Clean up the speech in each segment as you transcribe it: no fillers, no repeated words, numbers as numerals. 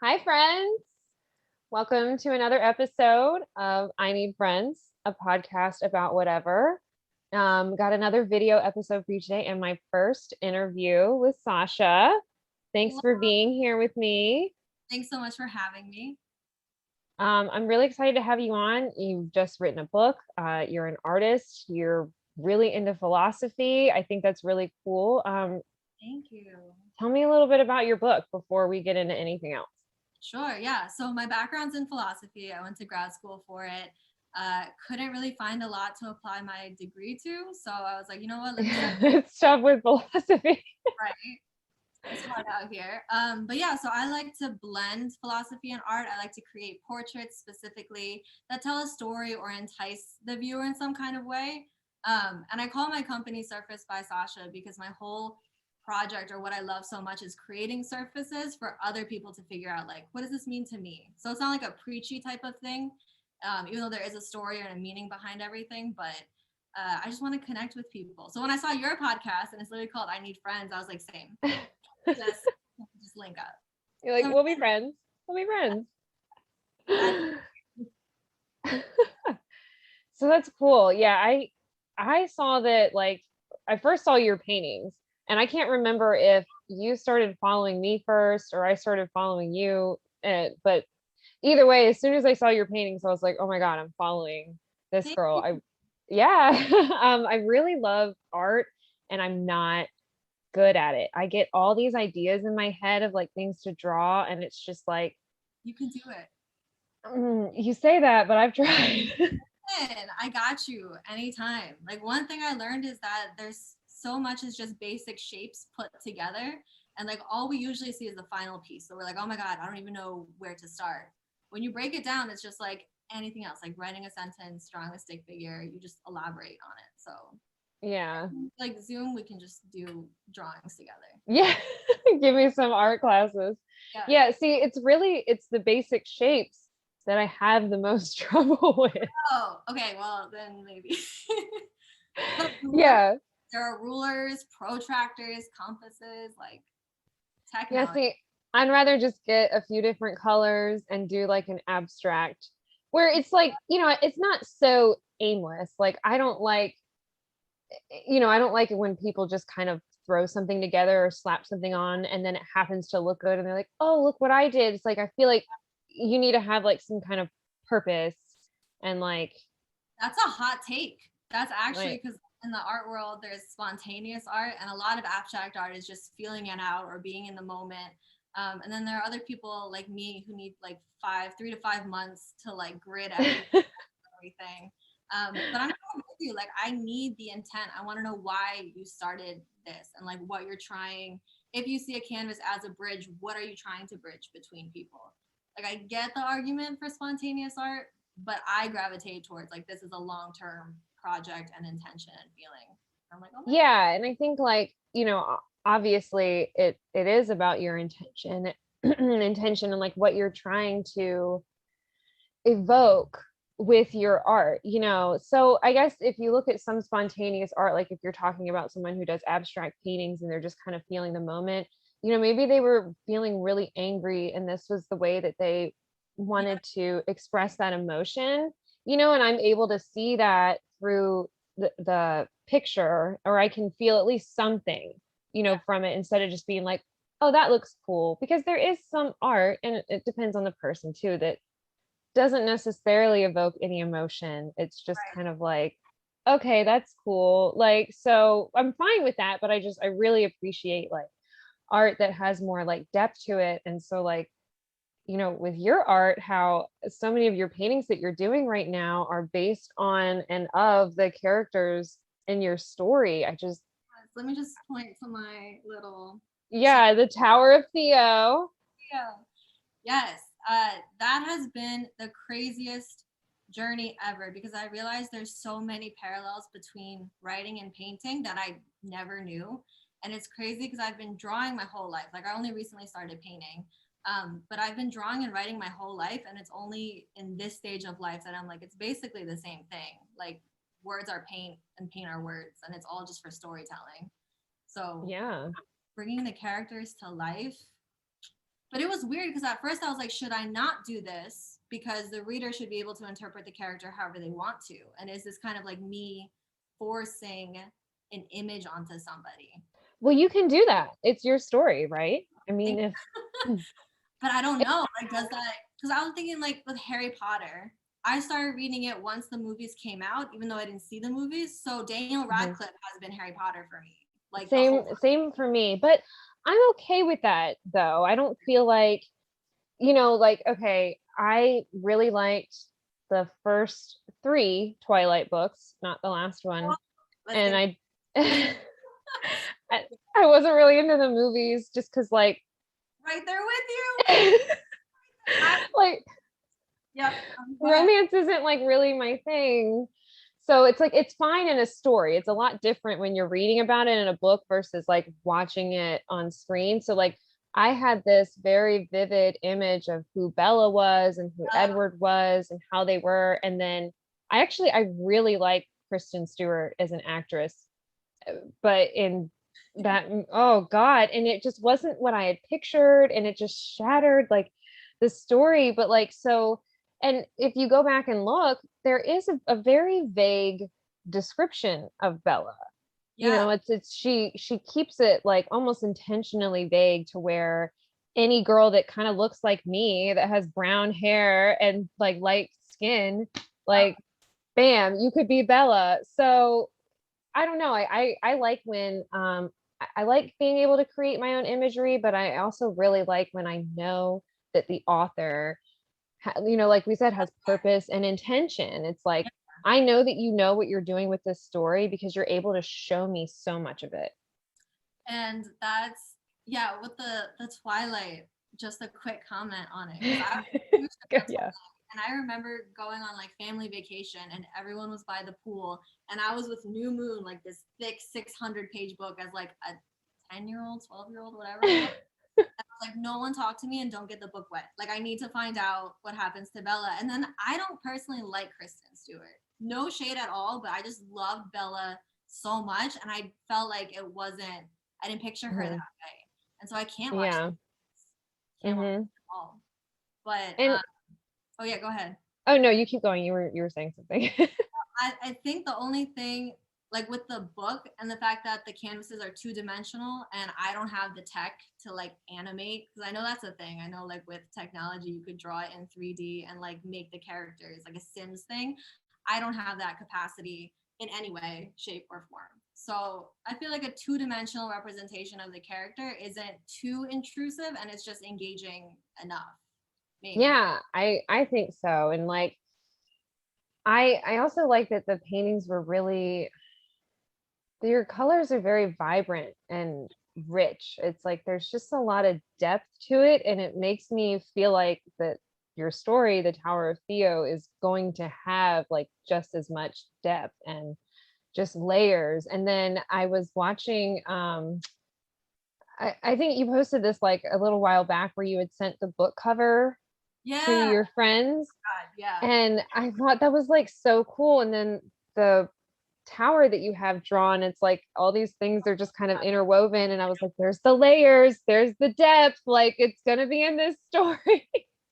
Hi, friends. Welcome to another episode of I Need Friends, a podcast about whatever. Got another video episode for you today and my first interview with Sasha. Thanks Hello. for being here with me. Thanks so much for having me. I'm really excited to have you on. You've just written a book. You're an artist. You're really into philosophy. I think that's really cool. Thank you. Tell me a little bit about your book before we get into anything else. Sure. Yeah. So my background's in philosophy. I went to grad school for it. Couldn't really find a lot to apply my degree to. So I was like, you know what? Let me start. It's tough with philosophy. Right. It's hard out here. But yeah, so I like to blend philosophy and art. I like to create portraits specifically that tell a story or entice the viewer in some kind of way. And I call my company Surface by Sasha because my whole project, or what I love so much, is creating surfaces for other people to figure out, like, what does this mean to me? So it's not like a preachy type of thing, even though there is a story and a meaning behind everything. But I just want to connect with people. So when I saw your podcast and it's literally called I Need Friends, I was like, same. just link up. You're like, So, we'll be friends. We'll be friends. So that's cool. Yeah, I saw that, like, I first saw your paintings and I can't remember if you started following me first or I started following you. But either way, as soon as I saw your paintings, I was like, oh my God, I'm following this thank girl. you. Yeah. I really love art and I'm not good at it. I get all these ideas in my head of like things to draw, and it's just like, You can do it. You say that, but I've tried. And I got you anytime. Like, one thing I learned is that there's so much as just basic shapes put together. And like all we usually see is the final piece. So we're like, oh my God, I don't even know where to start. When you break it down, it's just like anything else, like writing a sentence, drawing a stick figure, you just elaborate on it. So Yeah. like Zoom, we can just do drawings together. Yeah. Give me some art classes. Yeah. Yeah, see, it's the basic shapes that I have the most trouble with. Oh, okay. Well, then maybe. But Yeah. there are rulers, protractors, compasses, like Yeah, technology. see, I'd rather just get a few different colors and do like an abstract where it's like, it's not so aimless. Like I don't like it when people just kind of throw something together or slap something on and then it happens to look good and they're like, oh, look what I did. It's like, I feel like you need to have like some kind of purpose and like, That's a hot take. That's actually like, because in the art world, there's spontaneous art, and a lot of abstract art is just feeling it out or being in the moment. And then there are other people like me who need like 3 to 5 months to like grid everything. But I'm with you. Like, I need the intent. I want to know why you started this and like what you're trying. If you see a canvas as a bridge, what are you trying to bridge between people? Like, I get the argument for spontaneous art, but I gravitate towards like this is a long-term project and intention and feeling. I'm like, oh my yeah. And I think like, obviously it is about your intention, intention and like what you're trying to evoke with your art, so I guess if you look at some spontaneous art, like if you're talking about someone who does abstract paintings and they're just kind of feeling the moment, maybe they were feeling really angry and this was the way that they yeah, wanted to express that emotion, and I'm able to see that through the picture, or I can feel at least something, yeah, from it, instead of just being like, oh, that looks cool, because there is some art, and it depends on the person too, that doesn't necessarily evoke any emotion. It's just right. kind of like, okay, that's cool. Like, so I'm fine with that, but I really appreciate like art that has more like depth to it. And so like, with your art, how so many of your paintings that you're doing right now are based on and of the characters in your story. Let me just point to my little Yeah, the Tower of Theo. yeah. Yes, that has been the craziest journey ever because I realized there's so many parallels between writing and painting that I never knew. And it's crazy because I've been drawing my whole life. Like, I only recently started painting, but I've been drawing and writing my whole life. And it's only in this stage of life that I'm like, it's basically the same thing. Like, words are paint and paint are words, and it's all just for storytelling. So Yeah. bringing the characters to life, But it was weird because at first I was like, should I not do this? Because the reader should be able to interpret the character however they want to. And is this kind of like me forcing an image onto somebody? Well, you can do that. It's your story, right? I mean, if But I don't know, like, does that, because I was thinking like with Harry Potter, I started reading it once the movies came out, even though I didn't see the movies. So Daniel Radcliffe has been Harry Potter for me, like the whole time. same for me, but I'm okay with that though. I don't feel like, like, okay, I really liked the first 3 Twilight books, not the last one. Let's And get I I wasn't really into the movies just because like right there with you. like Yep. romance isn't like really my thing. So it's like it's fine in a story. It's a lot different when you're reading about it in a book versus like watching it on screen. So like I had this very vivid image of who Bella was and who Edward was and how they were. And then I really like Kristen Stewart as an actress, but in that, oh God, and it just wasn't what I had pictured, and it just shattered like the story. But like, so, and if you go back and look, there is a very vague description of Bella. Yeah. It's she keeps it like almost intentionally vague to where any girl that kind of looks like me that has brown hair and like light skin, like bam, you could be Bella. So I don't know. I like when I like being able to create my own imagery, but I also really like when I know that the author, like we said, has purpose and intention. It's like I know that you know what you're doing with this story because you're able to show me so much of it. And that's, yeah, with the Twilight, just a quick comment on it. 'Cause I was huge into Yeah. and I remember going on like family vacation and everyone was by the pool and I was with New Moon, like this thick 600-page book as like a 10-year-old, 12-year-old, whatever. And I was like, no one talk to me and don't get the book wet. Like I need to find out what happens to Bella. And then I don't personally like Kristen Stewart. No shade at all, but I just loved Bella so much and I felt like I didn't picture her that Mhm. way. And so I can't watch Yeah. can't watch it Hmm. at all. But And oh yeah, go ahead. oh no, you keep going. You were saying something. I think the only thing like with the book and the fact that the canvases are two-dimensional and I don't have the tech to like animate, because I know that's a thing. I know like with technology you could draw it in 3D and like make the characters like a Sims thing. I don't have that capacity in any way, shape, or form. So I feel like a two-dimensional representation of the character isn't too intrusive and it's just engaging enough. Maybe. Yeah, I think so. And like I also like that the paintings were really, your colors are very vibrant and rich. It's like there's just a lot of depth to it, and it makes me feel like that your story, The Tower of Theo, is going to have like just as much depth and just layers. And then I was watching I think you posted this like a little while back where you had sent the book cover to Yeah. your friends, God, yeah. and I thought that was like so cool. And then the tower that you have drawn, it's like all these things are just kind of interwoven, and I was like, there's the layers, there's the depth, like it's gonna be in this story.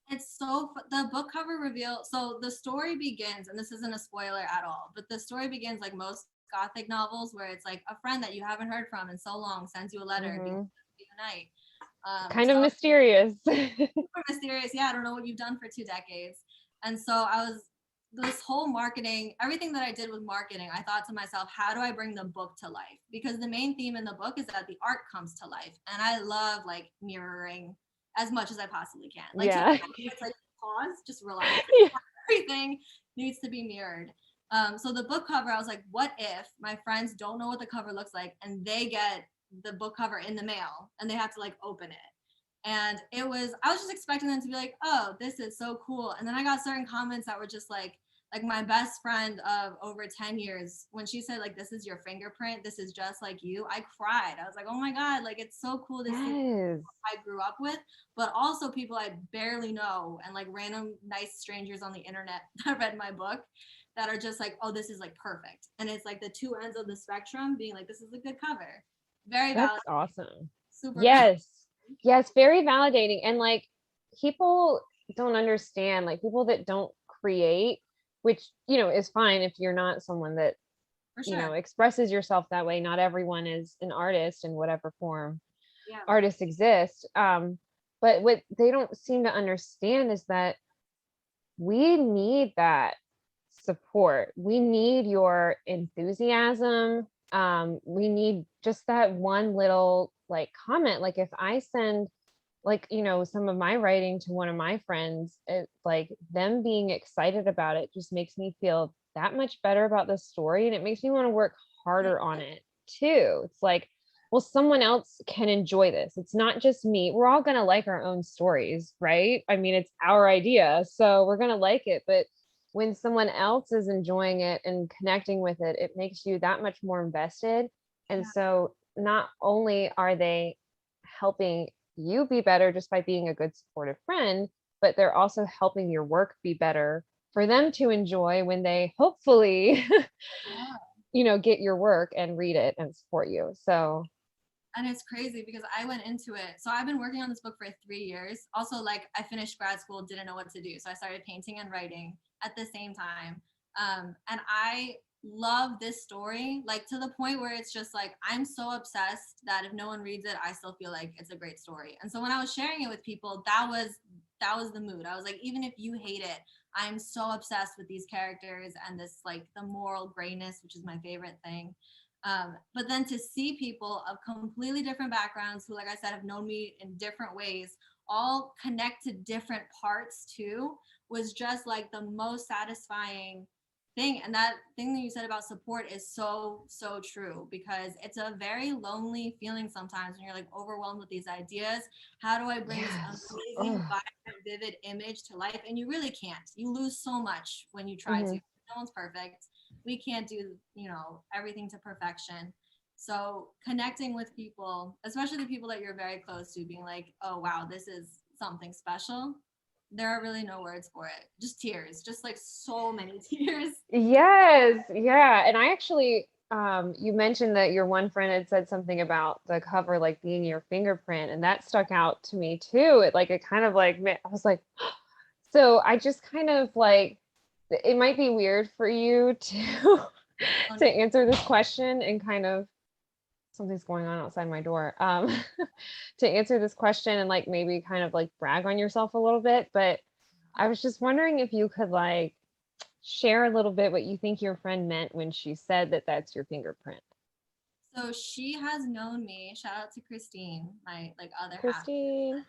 It's so the book cover reveal. So the story begins, and this isn't a spoiler at all, but the story begins like most gothic novels, where it's like a friend that you haven't heard from in so long sends you a letter and Mhm. night. Kind of So mysterious. super mysterious. Yeah, I don't know what you've done for 2 decades. And so I was this whole marketing, everything that I did with marketing, I thought to myself, how do I bring the book to life? Because the main theme in the book is that the art comes to life, and I love like mirroring as much as I possibly can. Like Yeah. it's like pause, just relax. Yeah. Everything needs to be mirrored. So the book cover, I was like, what if my friends don't know what the cover looks like and they get the book cover in the mail and they have to like open it? And I was just expecting them to be like, oh, this is so cool. And then I got certain comments that were just like my best friend of over 10 years, when she said like, this is your fingerprint, this is just like you, I cried. I was like, oh my God, like it's so cool to see Yes. I grew up with, but also people I barely know and like random nice strangers on the internet that read my book that are just like, oh, this is like perfect. And it's like the two ends of the spectrum being like, this is a good cover. Very valid, That's awesome. super valid. Yes. Yeah, it's very validating. And like people don't understand, like people that don't create, which, you know, is fine if you're not someone that, For you know, sure. expresses yourself that way. Not everyone is an artist in whatever form Yeah. artists exist. But what they don't seem to understand is that we need that support. We need your enthusiasm. We need just that one little like comment. Like if I send like, you know, some of my writing to one of my friends, it, like them being excited about it just makes me feel that much better about the story. And it makes me want to work Yeah. harder on it too. It's like, well, someone else can enjoy this. It's not just me. We're all going to like our own stories, right? I mean, it's our idea. So we're going to like it. But when someone else is enjoying it and connecting with it, it makes you that much more invested. And Yeah. so not only are they helping you be better just by being a good supportive friend, but they're also helping your work be better for them to enjoy when they hopefully, Yeah. you know, get your work and read it and support you. So, And it's crazy because I went into it. So I've been working on this book for 3 years. Also, like I finished grad school, didn't know what to do. So I started painting and writing at the same time. And I love this story, like to the point where it's just like I'm so obsessed that if no one reads it, I still feel like it's a great story. And so when I was sharing it with people, that was the mood. I was like, even if you hate it, I'm so obsessed with these characters and this like the moral grayness, which is my favorite thing. But then to see people of completely different backgrounds who, like I said, have known me in different ways, all connect to different parts too, was just like the most satisfying thing. And that thing that you said about support is so, so true because it's a very lonely feeling sometimes when you're like overwhelmed with these ideas. How do I bring this yes. amazing, Oh. vibrant, vivid image to life? And you really can't. You lose so much when you try to. Hmm. No one's perfect. We can't do, everything to perfection. So connecting with people, especially the people that you're very close to, being like, oh wow, this is something special. There are really no words for it. Just tears, just like so many tears. Yes. Yeah. And I actually, you mentioned that your one friend had said something about the cover like being your fingerprint, and that stuck out to me too. It kind of like, I was like, so I just kind of like, it might be weird for you to to answer this question and kind of something's going on outside my door. To answer this question and like maybe kind of like brag on yourself a little bit, but I was just wondering if you could like share a little bit what you think your friend meant when she said that that's your fingerprint. So she has known me. Shout out to Christine, my like other half. Christine.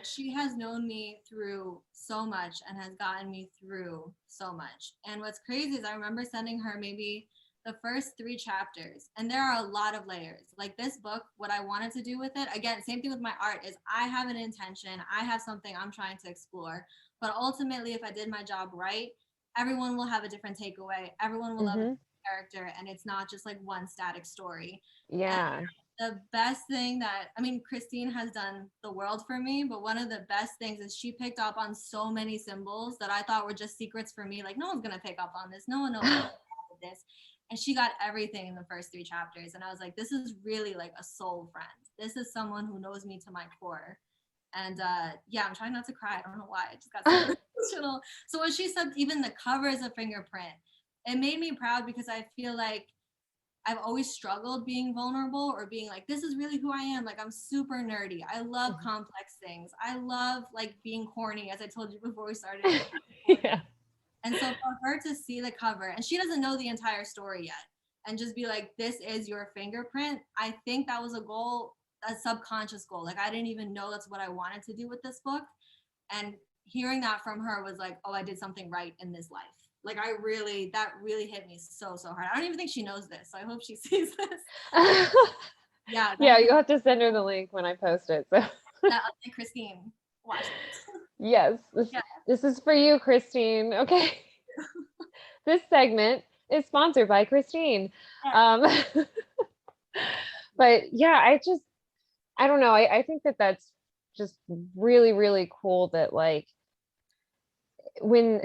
She has known me through so much and has gotten me through so much. And what's crazy is I remember sending her maybe the first 3 chapters, and there are a lot of layers. Like this book, what I wanted to do with it, again, same thing with my art, is I have an intention, I have something I'm trying to explore. But ultimately, if I did my job right, everyone will have a different takeaway, everyone will love a Hmm. different character, and it's not just like one static story. And Yeah. the best thing that I mean, Christine has done the world for me, but one of the best things is she picked up on so many symbols that I thought were just secrets for me. Like, no one's gonna pick up on this, no one knows this. And she got everything in the first 3 chapters. And I was like, this is really like a soul friend. This is someone who knows me to my core. And yeah, I'm trying not to cry. I don't know why. I just got so emotional. So when she said even the cover is a fingerprint, it made me proud because I feel like I've always struggled being vulnerable or being like, this is really who I am. Like, I'm super nerdy. I love complex things. I love like being corny, as I told you before we started. Yeah. And so for her to see the cover, and she doesn't know the entire story yet, and just be like, this is your fingerprint, I think that was a goal, a subconscious goal. Like, I didn't even know that's what I wanted to do with this book. And hearing that from her was like, oh, I did something right in this life. Like that really hit me so, so hard. I don't even think she knows this. So I hope she sees this. Yeah, Yeah, you'll have to send her the link when I post it. So that like Christine, watch this. yes, Yeah. this is for you, Christine. Okay. This segment is sponsored by Christine. Um, but yeah, I don't know. I think that that's just really, really cool that like when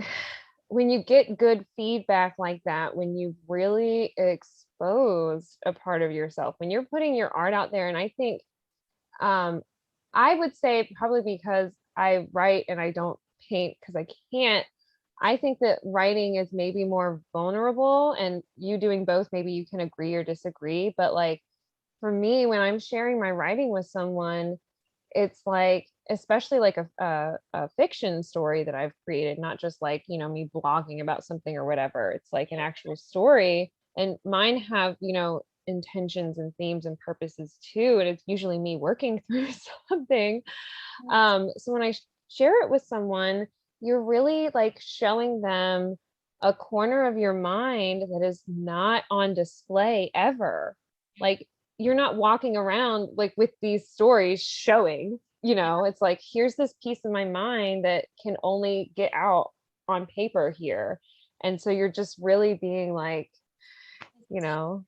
when you get good feedback like that, when you really expose a part of yourself, when you're putting your art out there, and I think I would say probably because I write and I don't paint because I can't. I think that writing is maybe more vulnerable, and you doing both, maybe you can agree or disagree. But like for me, when I'm sharing my writing with someone, it's like, especially like a fiction story that I've created, not just like, me blogging about something or whatever. It's like an actual story, and mine have, intentions and themes and purposes too. And it's usually me working through something. So when I share it with someone, you're really like showing them a corner of your mind that is not on display ever. Like you're not walking around like with these stories showing, it's like, here's this piece of my mind that can only get out on paper here. And so you're just really being like, you know,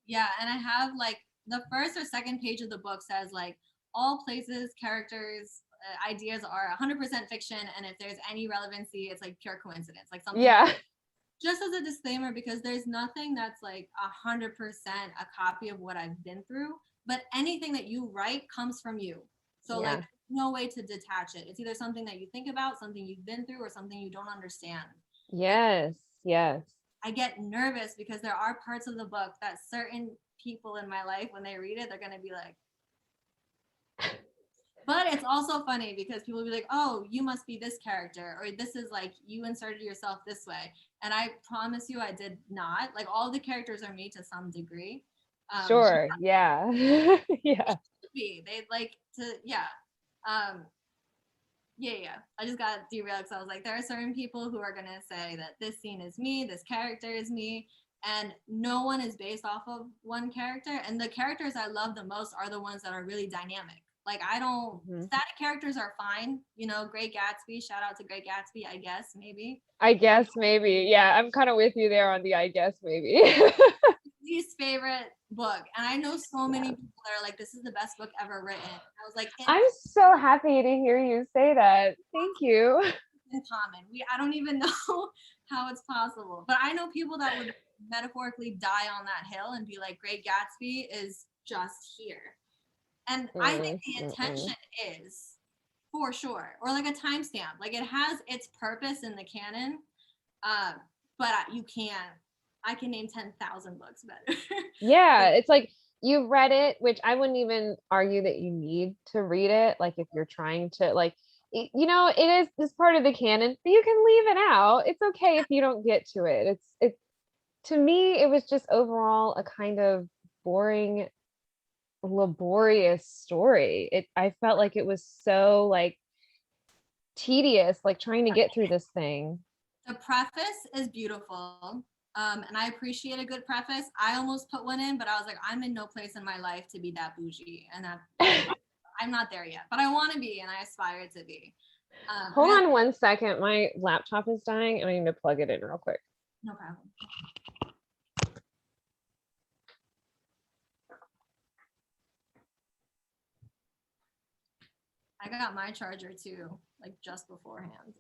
yeah. And I have like the first or second page of the book says like all places, characters, ideas are 100% fiction, and if there's any relevancy, it's like pure coincidence, like something. yeah. Just as a disclaimer, because there's nothing that's like 100% a copy of what I've been through, but anything that you write comes from you. So Yeah. like no way to detach it. It's either something that you think about, something you've been through, or something you don't understand. Yes. Yes. I get nervous because there are parts of the book that certain people in my life, when they read it, they're going to be like, but it's also funny because people will be like, oh, you must be this character, or this is like you inserted yourself this way. And I promise you, I did not. Like all the characters are me to some degree. Sure. Yeah. Yeah. They'd like to, yeah. Yeah. I just got derailed because I was like, there are certain people who are going to say that this scene is me, this character is me. And no one is based off of one character. And the characters I love the most are the ones that are really dynamic. Like I don't, static characters are fine. Great Gatsby, shout out to Great Gatsby, I guess, maybe. Yeah, I'm kind of with you there on the I guess maybe. Least favorite book. And I know so many people that are like, this is the best book ever written. I was like, I'm so happy to hear you say that. Thank you. in common. I don't even know how it's possible. But I know people that would metaphorically die on that hill and be like, Great Gatsby is just here. And I think the intention is for sure, or like a timestamp. Like it has its purpose in the canon, but I can name 10,000 books better. Yeah, it's like you read it, which I wouldn't even argue that you need to read it. Like if you're trying to like, it is this part of the canon, but you can leave it out. It's okay if you don't get to it. It's to me, it was just overall a kind of boring, laborious story. I felt like it was so like tedious, like trying to get through this thing. The preface is beautiful. And I appreciate a good preface. I almost put one in, but I was like, I'm in no place in my life to be that bougie. And I'm not there yet, but I want to be, and I aspire to be. Hold on 1 second. My laptop is dying and I need to plug it in real quick. No problem. I got my charger too, like just beforehand.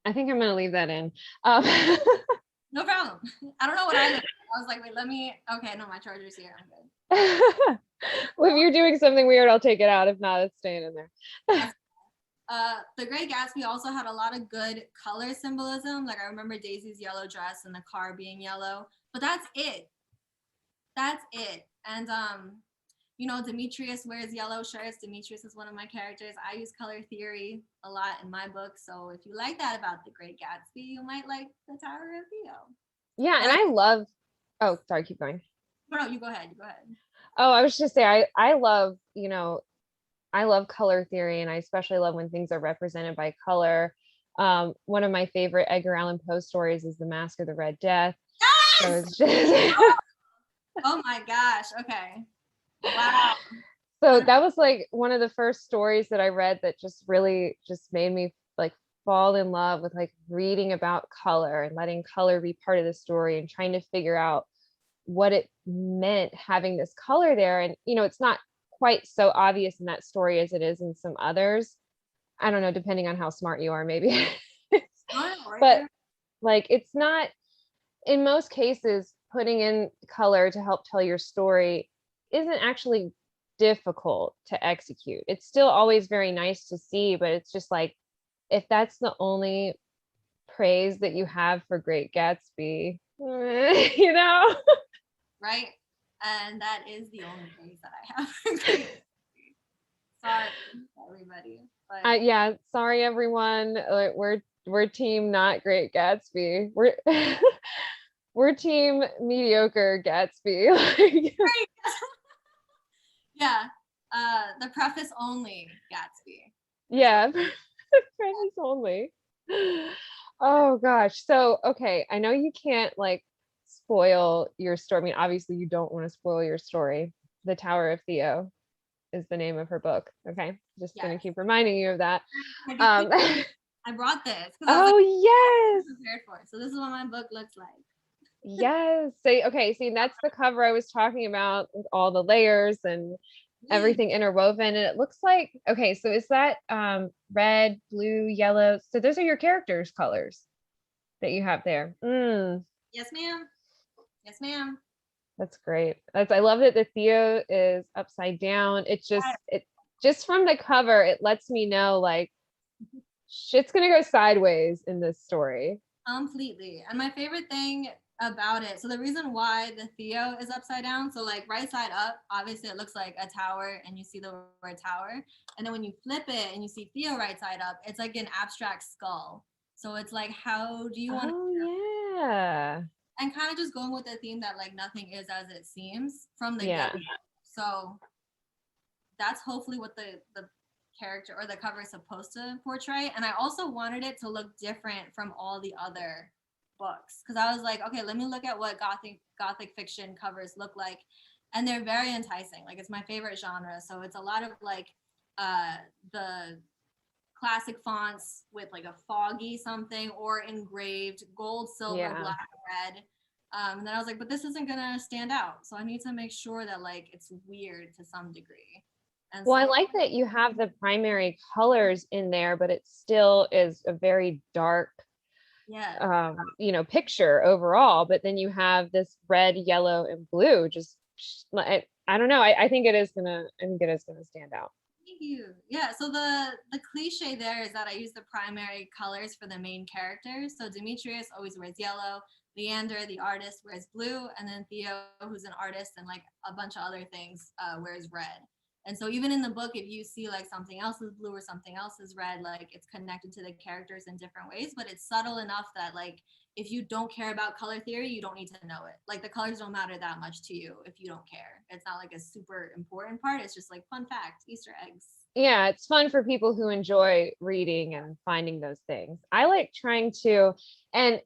I think I'm going to leave that in. No problem. I don't know what I did. I was like, wait, okay, no, my charger's here. I'm good. Well, if you're doing something weird, I'll take it out. If not, it's staying in there. The Great Gatsby also had a lot of good color symbolism. Like I remember Daisy's yellow dress and the car being yellow, but that's it. And Demetrius wears yellow shirts. Demetrius is one of my characters. I use color theory a lot in my book. So if you like that about The Great Gatsby, you might like The Tower of Theo. Yeah, and I love, oh, sorry, keep going. No, you go ahead. Oh, I was just saying, I love, I love color theory, and I especially love when things are represented by color. One of my favorite Edgar Allan Poe stories is The Mask of the Red Death. Yes! So it's just oh my gosh. Okay. Wow. So that was like one of the first stories that I read that just really just made me like fall in love with like reading about color and letting color be part of the story and trying to figure out what it meant having this color there. And, it's not quite so obvious in that story as it is in some others. I don't know, depending on how smart you are, maybe. But like, it's not, in most cases, putting in color to help tell your story isn't actually difficult to execute. It's still always very nice to see, but it's just like, if that's the only praise that you have for Great Gatsby, you know? Right. And that is the only praise that I have for Great Gatsby. Sorry, everybody. But Yeah, sorry everyone. We're team not Great Gatsby. We're we're team mediocre Gatsby. Like, yeah, the preface only Gatsby. yeah, friends only. Oh gosh. So okay, I know you can't like spoil your story. I mean, obviously you don't want to spoil your story. The Tower of Theo is the name of her book. Okay. Just gonna Yes. keep reminding you of that. I brought this because I was Oh like yes. prepared for it. So this is what my book looks like. Yes. See, okay, see, that's the cover I was talking about with all the layers and everything interwoven. And it looks like, okay, so is that red, blue, yellow? So those are your characters' colors that you have there. Yes, ma'am. Yes, ma'am. That's great. I love that the Theo is upside down. It just from the cover, it lets me know like shit's gonna go sideways in this story. Completely. And my favorite thing about it, so the reason why the Theo is upside down, so like right side up, obviously it looks like a tower and you see the word tower. And then when you flip it and you see Theo right side up, it's like an abstract skull. So it's like, how do you want to? Oh yeah. And kind of just going with the theme that like nothing is as it seems from the Yeah. get. So that's hopefully what the character or the cover is supposed to portray. And I also wanted it to look different from all the other books because I was like, okay, let me look at what gothic fiction covers look like, and they're very enticing. Like it's my favorite genre, so it's a lot of like the classic fonts with like a foggy something or engraved gold, silver, Yeah. black, red. And then I was like, but this isn't gonna stand out, so I need to make sure that like it's weird to some degree. And Well, I so like that you have the primary colors in there, but it still is a very dark, yeah, picture overall. But then you have this red, yellow, and blue. Just, I don't know. I think I think it is gonna stand out. thank you. Yeah, so the cliche there is that I use the primary colors for the main characters. So Demetrius always wears yellow, Leander, the artist, wears blue, and then Theo, who's an artist and like a bunch of other things, wears red. And so even in the book, if you see like something else is blue or something else is red, like it's connected to the characters in different ways, but it's subtle enough that like if you don't care about color theory, you don't need to know it. Like the colors don't matter that much to you if you don't care. It's not like a super important part. It's just like fun fact, Easter eggs. Yeah, it's fun for people who enjoy reading and finding those things. I like trying to, and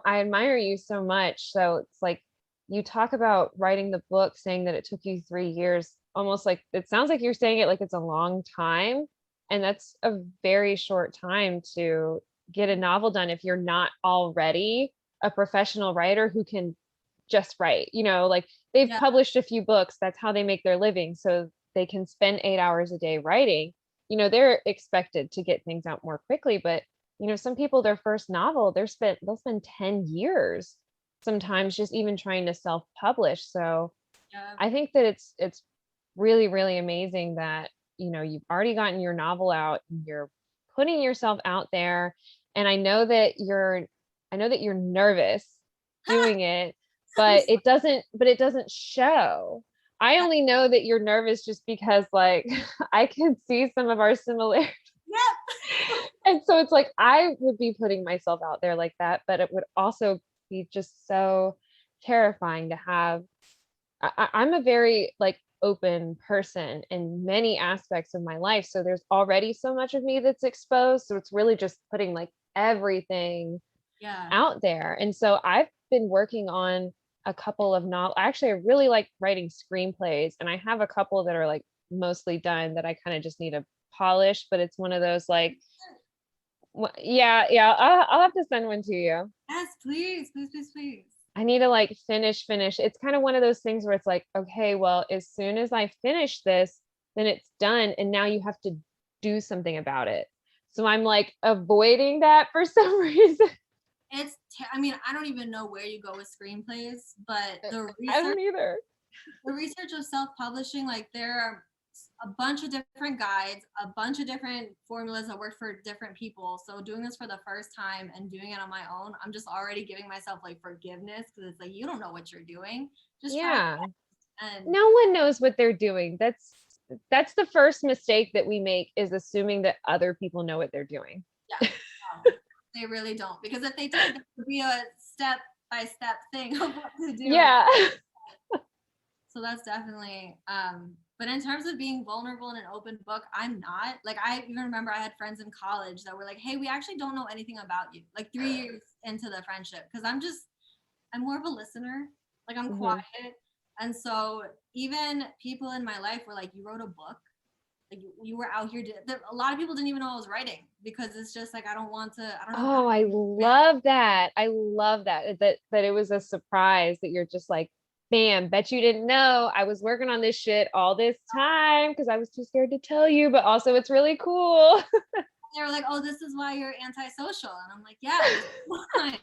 I admire you so much. So it's like you talk about writing the book, saying that it took you 3 years, almost like it sounds like you're saying it like it's a long time. And that's a very short time to get a novel done if you're not already a professional writer who can just write. Like they've Yeah. published a few books, that's how they make their living. So they can spend 8 hours a day writing. They're expected to get things out more quickly, but some people, their first novel, they'll spend 10 years sometimes just even trying to self-publish. So Yeah. I think that it's really, really amazing that you've already gotten your novel out, you're putting yourself out there. And I know that you're nervous doing it, but it doesn't show. I only know that you're nervous just because like I can see some of our similarities. Yep. And so it's like I would be putting myself out there like that, but it would also be just so terrifying to have. I'm a very like open person in many aspects of my life. So there's already so much of me that's exposed. So it's really just putting like everything Yeah. out there. And so I've been working on a couple of novels. Actually, I really like writing screenplays, and I have a couple that are like mostly done that I kind of just need to polish. But it's one of those like, yeah, I'll have to send one to you. Yes, please, please, please, please. I need to like finish. It's kind of one of those things where it's like, okay, well, as soon as I finish this, then it's done. And now you have to do something about it. So I'm like avoiding that for some reason. I mean, I don't even know where you go with screenplays, but I don't either. the research of self-publishing, like there are a bunch of different guides, a bunch of different formulas that work for different people. So doing this for the first time and doing it on my own, I'm just already giving myself like forgiveness, because it's like, you don't know what you're doing. Just try it. Yeah. And No one knows what they're doing. That's the first mistake that we make, is assuming that other people know what they're doing. yeah, they really don't. Because if they did, there would be a step-by-step thing of what to do. Yeah. So that's definitely, but in terms of being vulnerable in an open book, I'm not. Like, I even remember I had friends in college that were like, hey, we actually don't know anything about you, like 3 years into the friendship. Because I'm more of a listener. Like, I'm quiet. And so even people in my life were like, you wrote a book? Like, you were out here. A lot of people didn't even know I was writing, because it's just like, I don't know. Oh, I love that. I love that it was a surprise, that you're just like, bam, bet you didn't know I was working on this shit all this time because I was too scared to tell you, but also it's really cool. They were like, oh, this is why you're antisocial. And I'm like, yeah, why?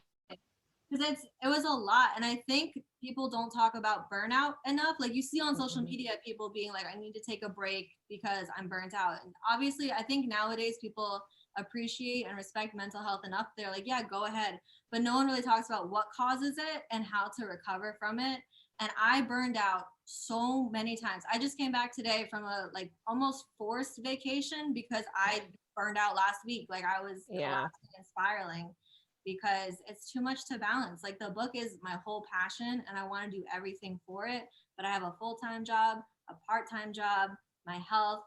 Because it was a lot. And I think people don't talk about burnout enough. Like, you see on social media people being like, I need to take a break because I'm burnt out. And obviously, I think nowadays people appreciate and respect mental health enough. They're like, yeah, go ahead. But no one really talks about what causes it and how to recover from it. And I burned out so many times. I just came back today from a like almost forced vacation because I burned out last week. Like, I was collapsing and spiraling, because it's too much to balance. Like, the book is my whole passion and I want to do everything for it, but I have a full-time job, a part-time job, my health,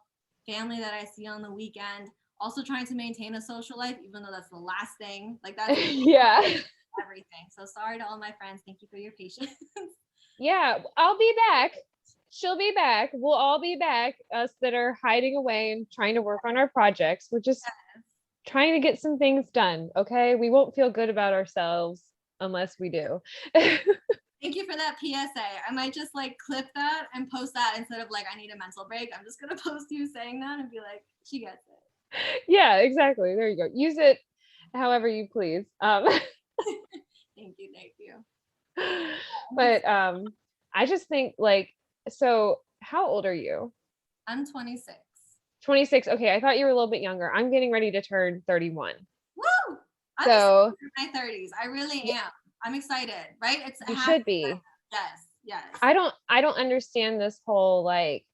family that I see on the weekend, also trying to maintain a social life, even though that's the last thing. Like, that's Yeah. everything. So sorry to all my friends. Thank you for your patience. Yeah, I'll be back. She'll be back. We'll all be back. Us that are hiding away and trying to work on our projects. We're just trying to get some things done. Okay. We won't feel good about ourselves unless we do. Thank you for that PSA. I might just like clip that and post that instead of like, I need a mental break. I'm just going to post you saying that and be like, she gets it. Yeah, exactly. There you go. Use it however you please. Thank you. Thank you. But I just think like, so how old are you? I'm 26. 26. Okay, I thought you were a little bit younger. I'm getting ready to turn 31. Woo! I'm So in my 30s. I really am. I'm excited, right? It's you should be. Yes, yes. I don't understand this whole like,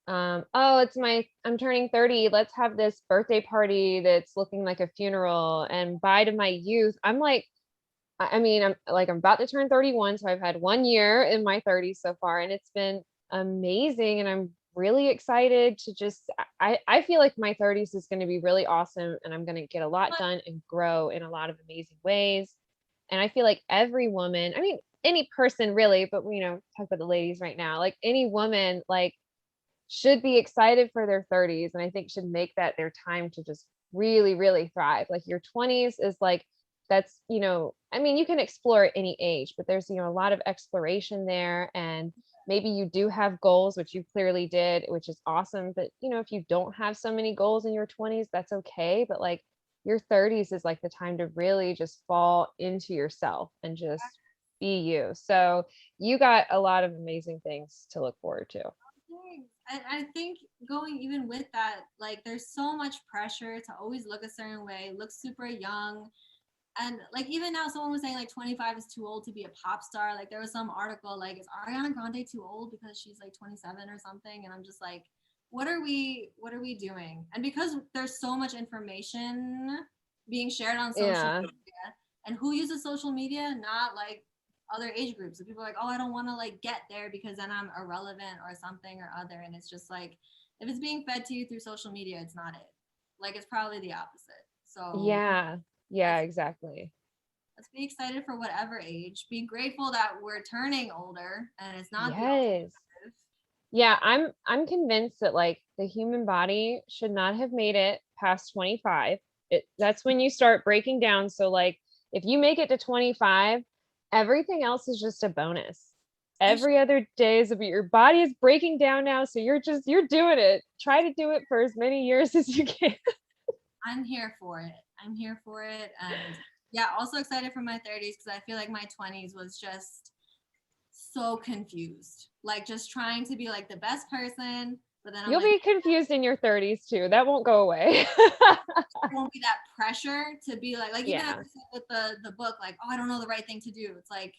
oh, I'm turning 30. Let's have this birthday party that's looking like a funeral and bye to my youth. I'm like, I mean, I'm about to turn 31, so I've had 1 year in my 30s so far, and it's been amazing. And I'm really excited to I feel like my 30s is going to be really awesome, and I'm going to get a lot done and grow in a lot of amazing ways. And I feel like every woman, I mean, any person really, but talk about the ladies right now, like any woman, like should be excited for their 30s, and I think should make that their time to just really, really thrive. Like your 20s is like, that's, I mean, you can explore at any age, but there's, a lot of exploration there. And maybe you do have goals, which you clearly did, which is awesome. But, if you don't have so many goals in your 20s, that's okay. But like your 30s is like the time to really just fall into yourself and just be you. So you got a lot of amazing things to look forward to. And I think going even with that, like there's so much pressure to always look a certain way, look super young. And like even now someone was saying like 25 is too old to be a pop star. Like there was some article like, is Ariana Grande too old because she's like 27 or something? And I'm just like, what are we doing? And because there's so much information being shared on social media, and who uses social media? Not like other age groups. So people are like, oh, I don't want to like get there because then I'm irrelevant or something or other. And it's just like, if it's being fed to you through social media, it's not it. Like it's probably the opposite. So yeah, exactly. Let's be excited for whatever age. Be grateful that we're turning older and it's not the Yes. Yeah, I'm convinced that like the human body should not have made it past 25. That's when you start breaking down. So like if you make it to 25, everything else is just a bonus. Every other day is your body is breaking down now. So you're doing it. Try to do it for as many years as you can. I'm here for it. I'm here for it. And Yeah, also excited for my 30s because I feel like my 20s was just so confused. Like just trying to be like the best person, but then I'm You'll like, be confused in your 30s too. That won't go away. there won't be that pressure to be like even as Yeah. I said with the book, like, oh, I don't know the right thing to do. It's like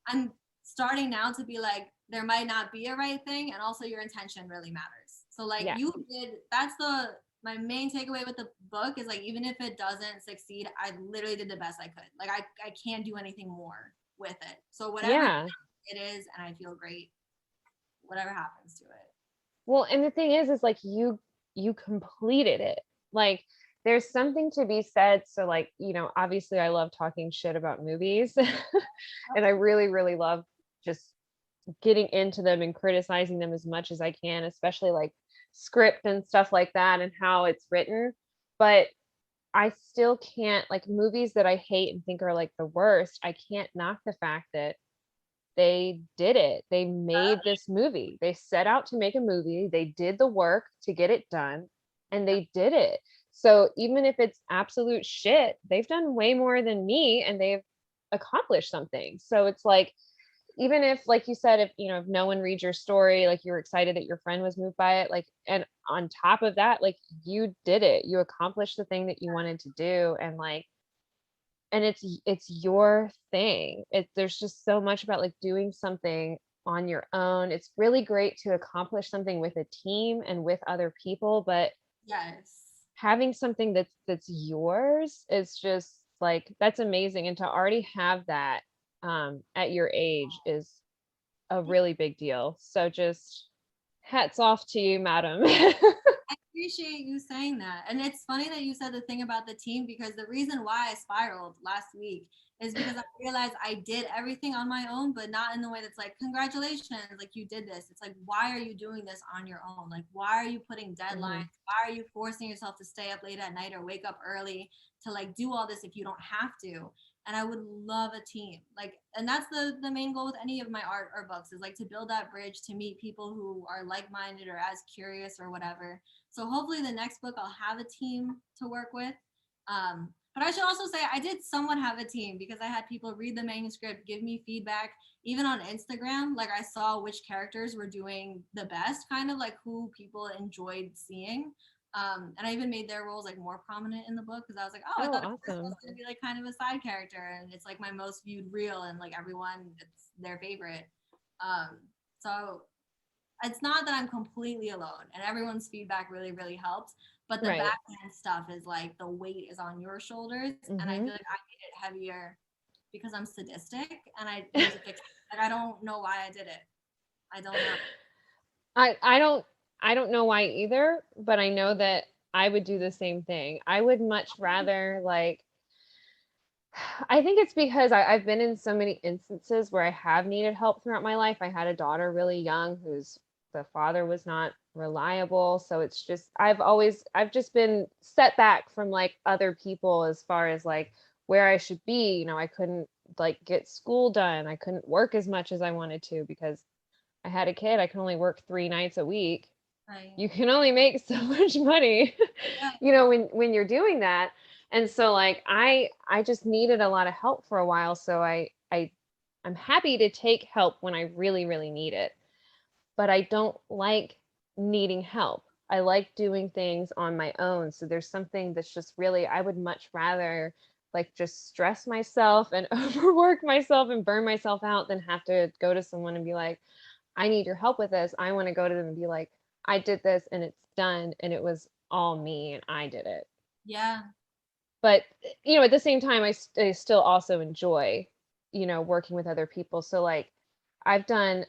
I'm starting now to be like, there might not be a right thing, and also your intention really matters. So like Yeah. you did, that's the my main takeaway with the book is like even if it doesn't succeed, I literally did the best I could. Like I can't do anything more with it. So whatever Yeah. it is, and I feel great, whatever happens to it. Well, and the thing is like you completed it. Like there's something to be said. So like, obviously I love talking shit about movies and I really, really love just getting into them and criticizing them as much as I can, especially like script and stuff like that and how it's written. But I still can't, like, movies that I hate and think are like the worst, I can't knock the fact that they did it. They made this movie. They set out to make a movie. They did the work to get it done and they did it. So even if it's absolute shit, they've done way more than me and they've accomplished something. So it's like, even if, like you said, if no one reads your story, like you're excited that your friend was moved by it, like, and on top of that, like you did it, you accomplished the thing that you wanted to do. And like, and it's your thing. There's just so much about like doing something on your own. It's really great to accomplish something with a team and with other people, but Yes. having something that's yours is just like, that's amazing. And to already have that at your age is a really big deal. So just hats off to you, madam. I appreciate you saying that. And it's funny that you said the thing about the team because the reason why I spiraled last week is because I realized I did everything on my own, but not in the way that's like, congratulations, like you did this. It's like, why are you doing this on your own? Like, why are you putting Mhm. deadlines? Why are you forcing yourself to stay up late at night or wake up early to like do all this if you don't have to? And I would love a team. Like, and that's the main goal with any of my art or books is like to build that bridge to meet people who are like-minded or as curious or whatever. So hopefully the next book I'll have a team to work with. But I should also say I did somewhat have a team because I had people read the manuscript, give me feedback, even on Instagram. Like I saw which characters were doing the best, kind of like who people enjoyed seeing. And I even made their roles like more prominent in the book because I was like, oh, I Oh, thought this was awesome. going to be like kind of a side character, and it's like my most viewed reel, and like everyone, it's their favorite. So it's not that I'm completely alone, and everyone's feedback really, really helps. But the Right. back end stuff is like the weight is on your shoulders, and I Hmm. feel like I made it heavier because I'm sadistic and I need to fix it. Like I don't know why I did it. I don't know. I don't know why either, but I know that I would do the same thing. I would much rather like, I think it's because I've been in so many instances where I have needed help throughout my life. I had a daughter really young whose the father was not reliable. So it's just, I've just been set back from like other people as far as like where I should be. I couldn't like get school done. I couldn't work as much as I wanted to because I had a kid. I can only work 3 nights a week. Right. You can only make so much money, Yeah. when you're doing that. And so like I just needed a lot of help for a while. So I'm happy to take help when I really, really need it. But I don't like needing help. I like doing things on my own. So there's something that's just really, I would much rather like just stress myself and overwork myself and burn myself out than have to go to someone and be like, I need your help with this. I want to go to them and be like, I did this and it's done and it was all me and I did it. Yeah. But at the same time, I still also enjoy, working with other people. So like I've done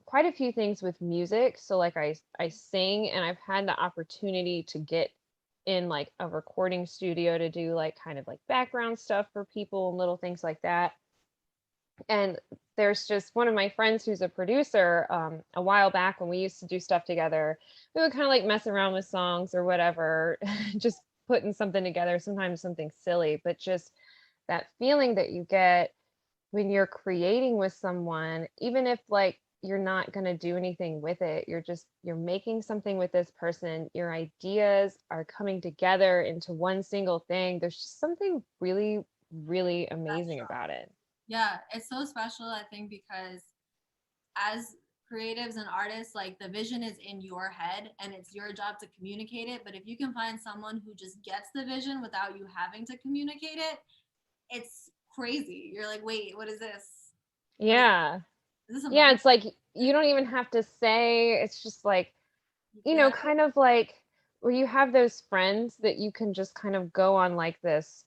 quite a few things with music. So like I sing and I've had the opportunity to get in like a recording studio to do like kind of like background stuff for people and little things like that. And there's just one of my friends who's a producer. A while back when we used to do stuff together, we would kind of like mess around with songs or whatever, just putting something together, sometimes something silly, but just that feeling that you get when you're creating with someone, even if like you're not going to do anything with it, you're making something with this person, your ideas are coming together into one single thing. There's just something really really amazing about it. Yeah, it's so special, I think, because as creatives and artists, like the vision is in your head and it's your job to communicate it. But if you can find someone who just gets the vision without you having to communicate it, it's crazy. You're like, wait, what is this? Yeah. Is this a Yeah, movie? it's like you don't even have to say, it's just like, Yeah, kind of like where you have those friends that you can just kind of go on like this,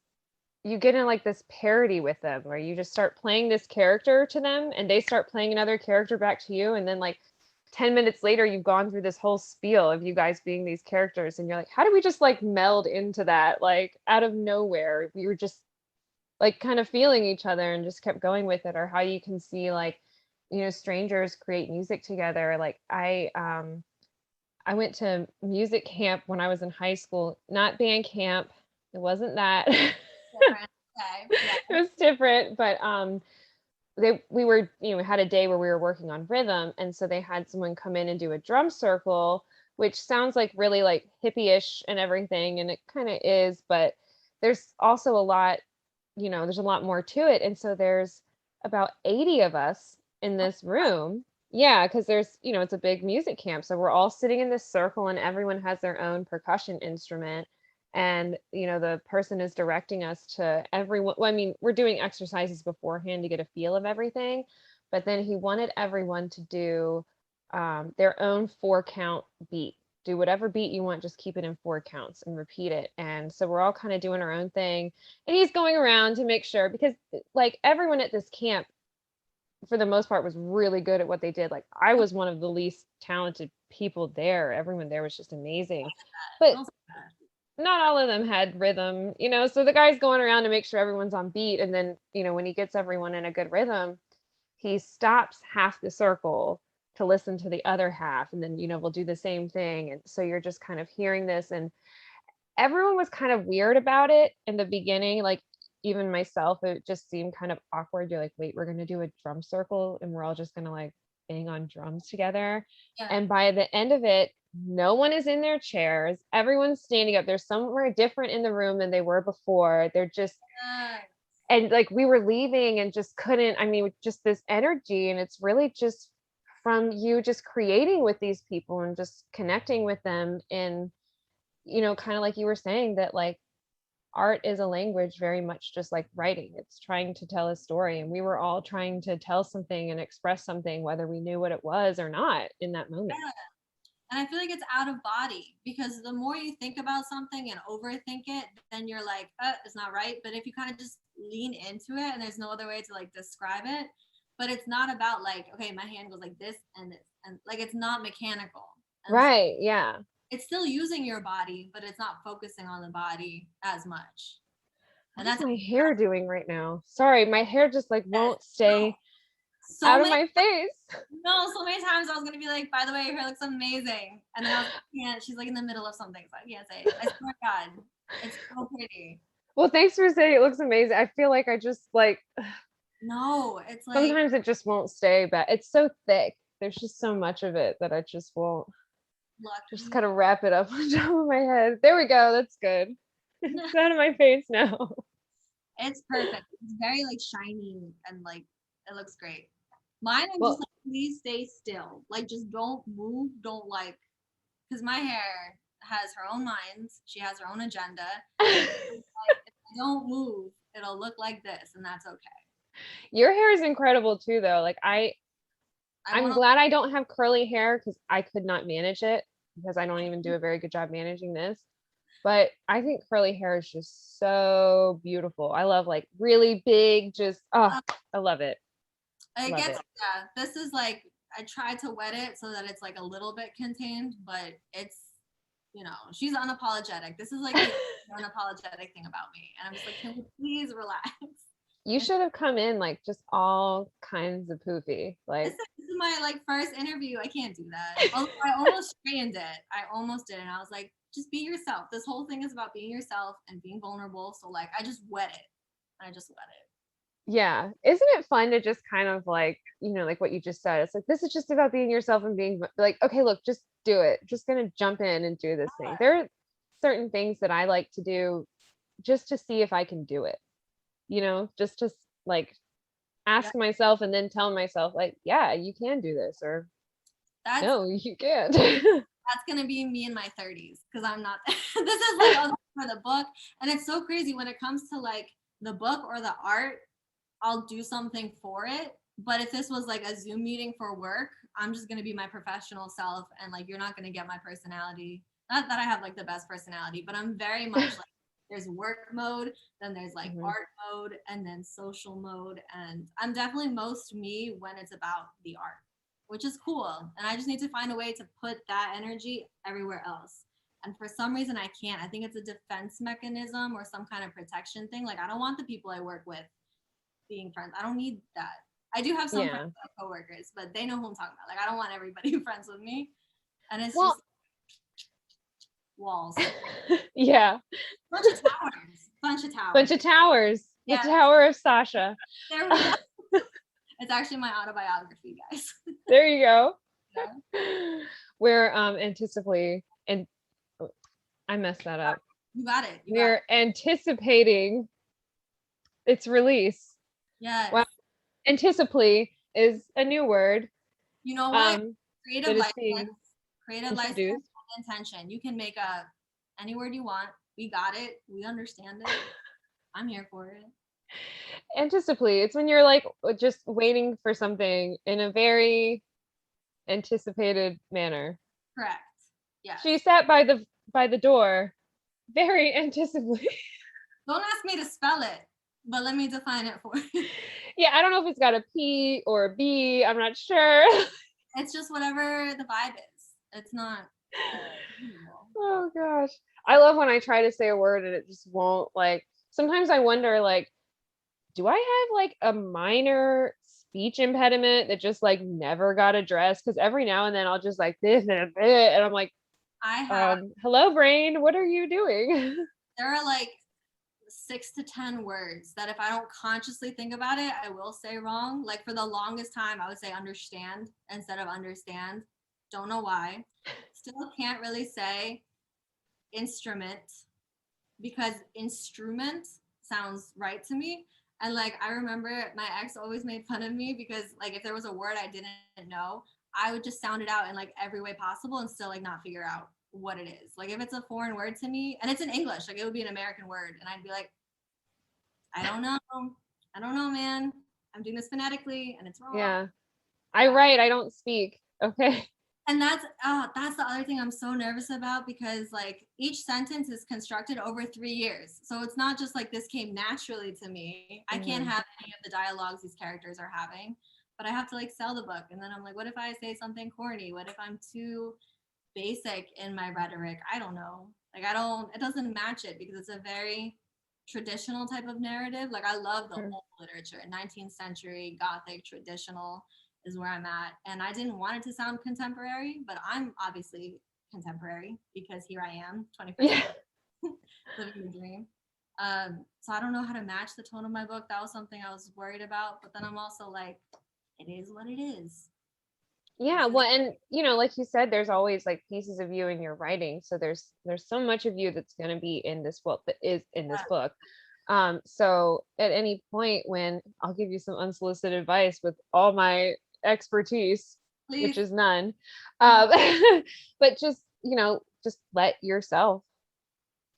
you get in like this parody with them where you just start playing this character to them and they start playing another character back to you, and then like 10 minutes later you've gone through this whole spiel of you guys being these characters, and you're like, how do we just like meld into that, like out of nowhere we were just like kind of feeling each other and just kept going with it. Or how you can see like, strangers create music together. Like I went to music camp when I was in high school, not band camp. It wasn't that. different. Okay. Yeah. It was different, but we were, had a day where we were working on rhythm, and so they had someone come in and do a drum circle, which sounds like really like hippie-ish and everything, and it kind of is, but there's also a lot, there's a lot more to it. And so there's about 80 of us in this room. Yeah, because there's, it's a big music camp. So we're all sitting in this circle and everyone has their own percussion instrument. And, the person is directing us to everyone. Well, I mean, we're doing exercises beforehand to get a feel of everything. But then he wanted everyone to do their own 4-count beat. Do whatever beat you want, just keep it in 4 counts and repeat it. And so we're all kind of doing our own thing. And he's going around to make sure, because like everyone at this camp, for the most part, was really good at what they did. Like I was one of the least talented people there. Everyone there was just amazing. But not all of them had rhythm, so the guy's going around to make sure everyone's on beat. And then, when he gets everyone in a good rhythm, he stops half the circle to listen to the other half, and then we'll do the same thing. And so you're just kind of hearing this, and everyone was kind of weird about it in the beginning. Like even myself, it just seemed kind of awkward. You're like, wait, we're going to do a drum circle and we're all just going to like bang on drums together. Yeah. And by the end of it, no one is in their chairs, everyone's standing up. They're somewhere different in the room than they were before. They're just and like we were leaving and just couldn't, I mean, just this energy. And it's really just from you just creating with these people and just connecting with them. And kind of like you were saying, that like art is a language very much just like writing. It's trying to tell a story, and we were all trying to tell something and express something, whether we knew what it was or not in that moment. Yeah. And I feel like it's out of body, because the more you think about something and overthink it, then you're like, it's not right. But if you kind of just lean into it, and there's no other way to like describe it, but it's not about like, okay, my hand goes like this and this, and like it's not mechanical. And Right. Yeah. it's still using your body, but it's not focusing on the body as much. What And is that's my hair doing right now? Sorry, my hair just like won't stay so out of many my face. so many times I was gonna be like, by the way, your hair looks amazing, and then I was like, yeah, she's like in the middle of something, so I can't say it. I swear to God, it's so pretty. Well, thanks for saying it looks amazing. I feel like I just like No, it's like sometimes it just won't stay back. It's so thick. There's just so much of it that I just won't. Just lucky. kind of wrap it up on top of my head. There we go. That's good. It's out of my face now. It's perfect. It's very like shiny and like it looks great. Mine, I'm Well, just like, please stay still. Like just don't move. Don't like, because my hair has her own mind. She has her own agenda. Like, if I don't move, it'll look like this, and that's okay. your hair is incredible too, though. Like I I'm want to. glad I don't have curly hair because I could not manage it, because I don't even do a very good job managing this. But I think curly hair is just so beautiful. I love like really big, just I love it. It Love gets it. yeah. This is like I tried to wet it so that it's like a little bit contained, but it's she's unapologetic. This is like the unapologetic thing about me, and I'm just like, can we please relax? You should have come in like just all kinds of poofy. Like This is my like first interview. I can't do that. Although I almost straightened it. I almost did, and I was like, just be yourself. This whole thing is about being yourself and being vulnerable. So like, I just wet it. I just wet it. yeah, isn't it fun to just kind of like, like what you just said? It's like, this is just about being yourself and being like, okay, look, just do it. Just gonna jump in and do this thing. There are certain things that I like to do just to see if I can do it. just to like Yeah. ask myself and then tell myself like, yeah, you can do this, or That's no, you can't. that's gonna be me in my 30s because I'm not. This is like for the book, and it's so crazy when it comes to like the book or the art. I'll do something for it, but if this was like a Zoom meeting for work, I'm just gonna be my professional self, and like you're not gonna get my personality. Not that I have like the best personality, but I'm very much like there's work mode, then there's like Mhm. art mode, and then social mode, and I'm definitely most me when it's about the art, which is cool. And I just need to find a way to put that energy everywhere else. And for some reason, I can't. I think it's a defense mechanism or some kind of protection thing. Like, I don't want the people I work with being friends. I don't need that. I do have some friends, Yeah. like coworkers, but they know who I'm talking about. Like, I don't want everybody friends with me. And it's Well, just walls. yeah. Bunch of towers. Bunch of towers. Bunch of towers. The Yeah, Tower of Sasha. there we go. It's actually my autobiography, guys. There you go. Yeah. We're anticipating, and I messed that up. You got it. You got it. We're anticipating its release. Yes. Well, anticipate is a new word. You know what? That Creative is being license. Creative license introduced. and intention. You can make a any word you want. We got it. We understand it. I'm here for it. Anticipate. It's when you're like just waiting for something in a very anticipated manner. Correct. Yes. She sat by the door, very anticipably. Don't ask me to spell it, but let me define it for you. Yeah, I don't know if it's got a P or a B. I'm not sure. It's just whatever the vibe is. It's not. Oh gosh. I love when I try to say a word and it just won't. Like sometimes I wonder like, do I have like a minor speech impediment that just like never got addressed? Because every now and then I'll just like this and I'm like, I have. hello brain, what are you doing? There are like 6 to 10 words that if I don't consciously think about it, I will say wrong. Like for the longest time, I would say understand instead of understand. Don't know why. Still can't really say instrument because instrument sounds right to me. And like I remember my ex always made fun of me because like if there was a word I didn't know, I would just sound it out in like every way possible and still like not figure out what it is. Like if it's a foreign word to me and it's in English, like it would be an American word and I'd be like, I don't know. I don't know, man. I'm doing this phonetically and it's wrong. Yeah. I write, I don't speak. Okay. And that's the other thing I'm so nervous about because like each sentence is constructed over 3 years. So it's not just like this came naturally to me. I can't have any of the dialogues these characters are having, but I have to like sell the book. And then I'm like, what if I say something corny? What if I'm too basic in my rhetoric? I don't know. Like it doesn't match it because it's a very traditional type of narrative. Like I love the old literature, 19th century Gothic traditional is where I'm at. And I didn't want it to sound contemporary, but I'm obviously contemporary because here I am, 21st Yeah. living the dream. So I don't know how to match the tone of my book. That was something I was worried about. But then I'm also like, it is what it is. Yeah, well, and like you said, there's always like pieces of you in your writing. So there's so much of you that's going to be in this book that is in this book. So at any point when I'll give you some unsolicited advice with all my expertise, Please. which is none, but just let yourself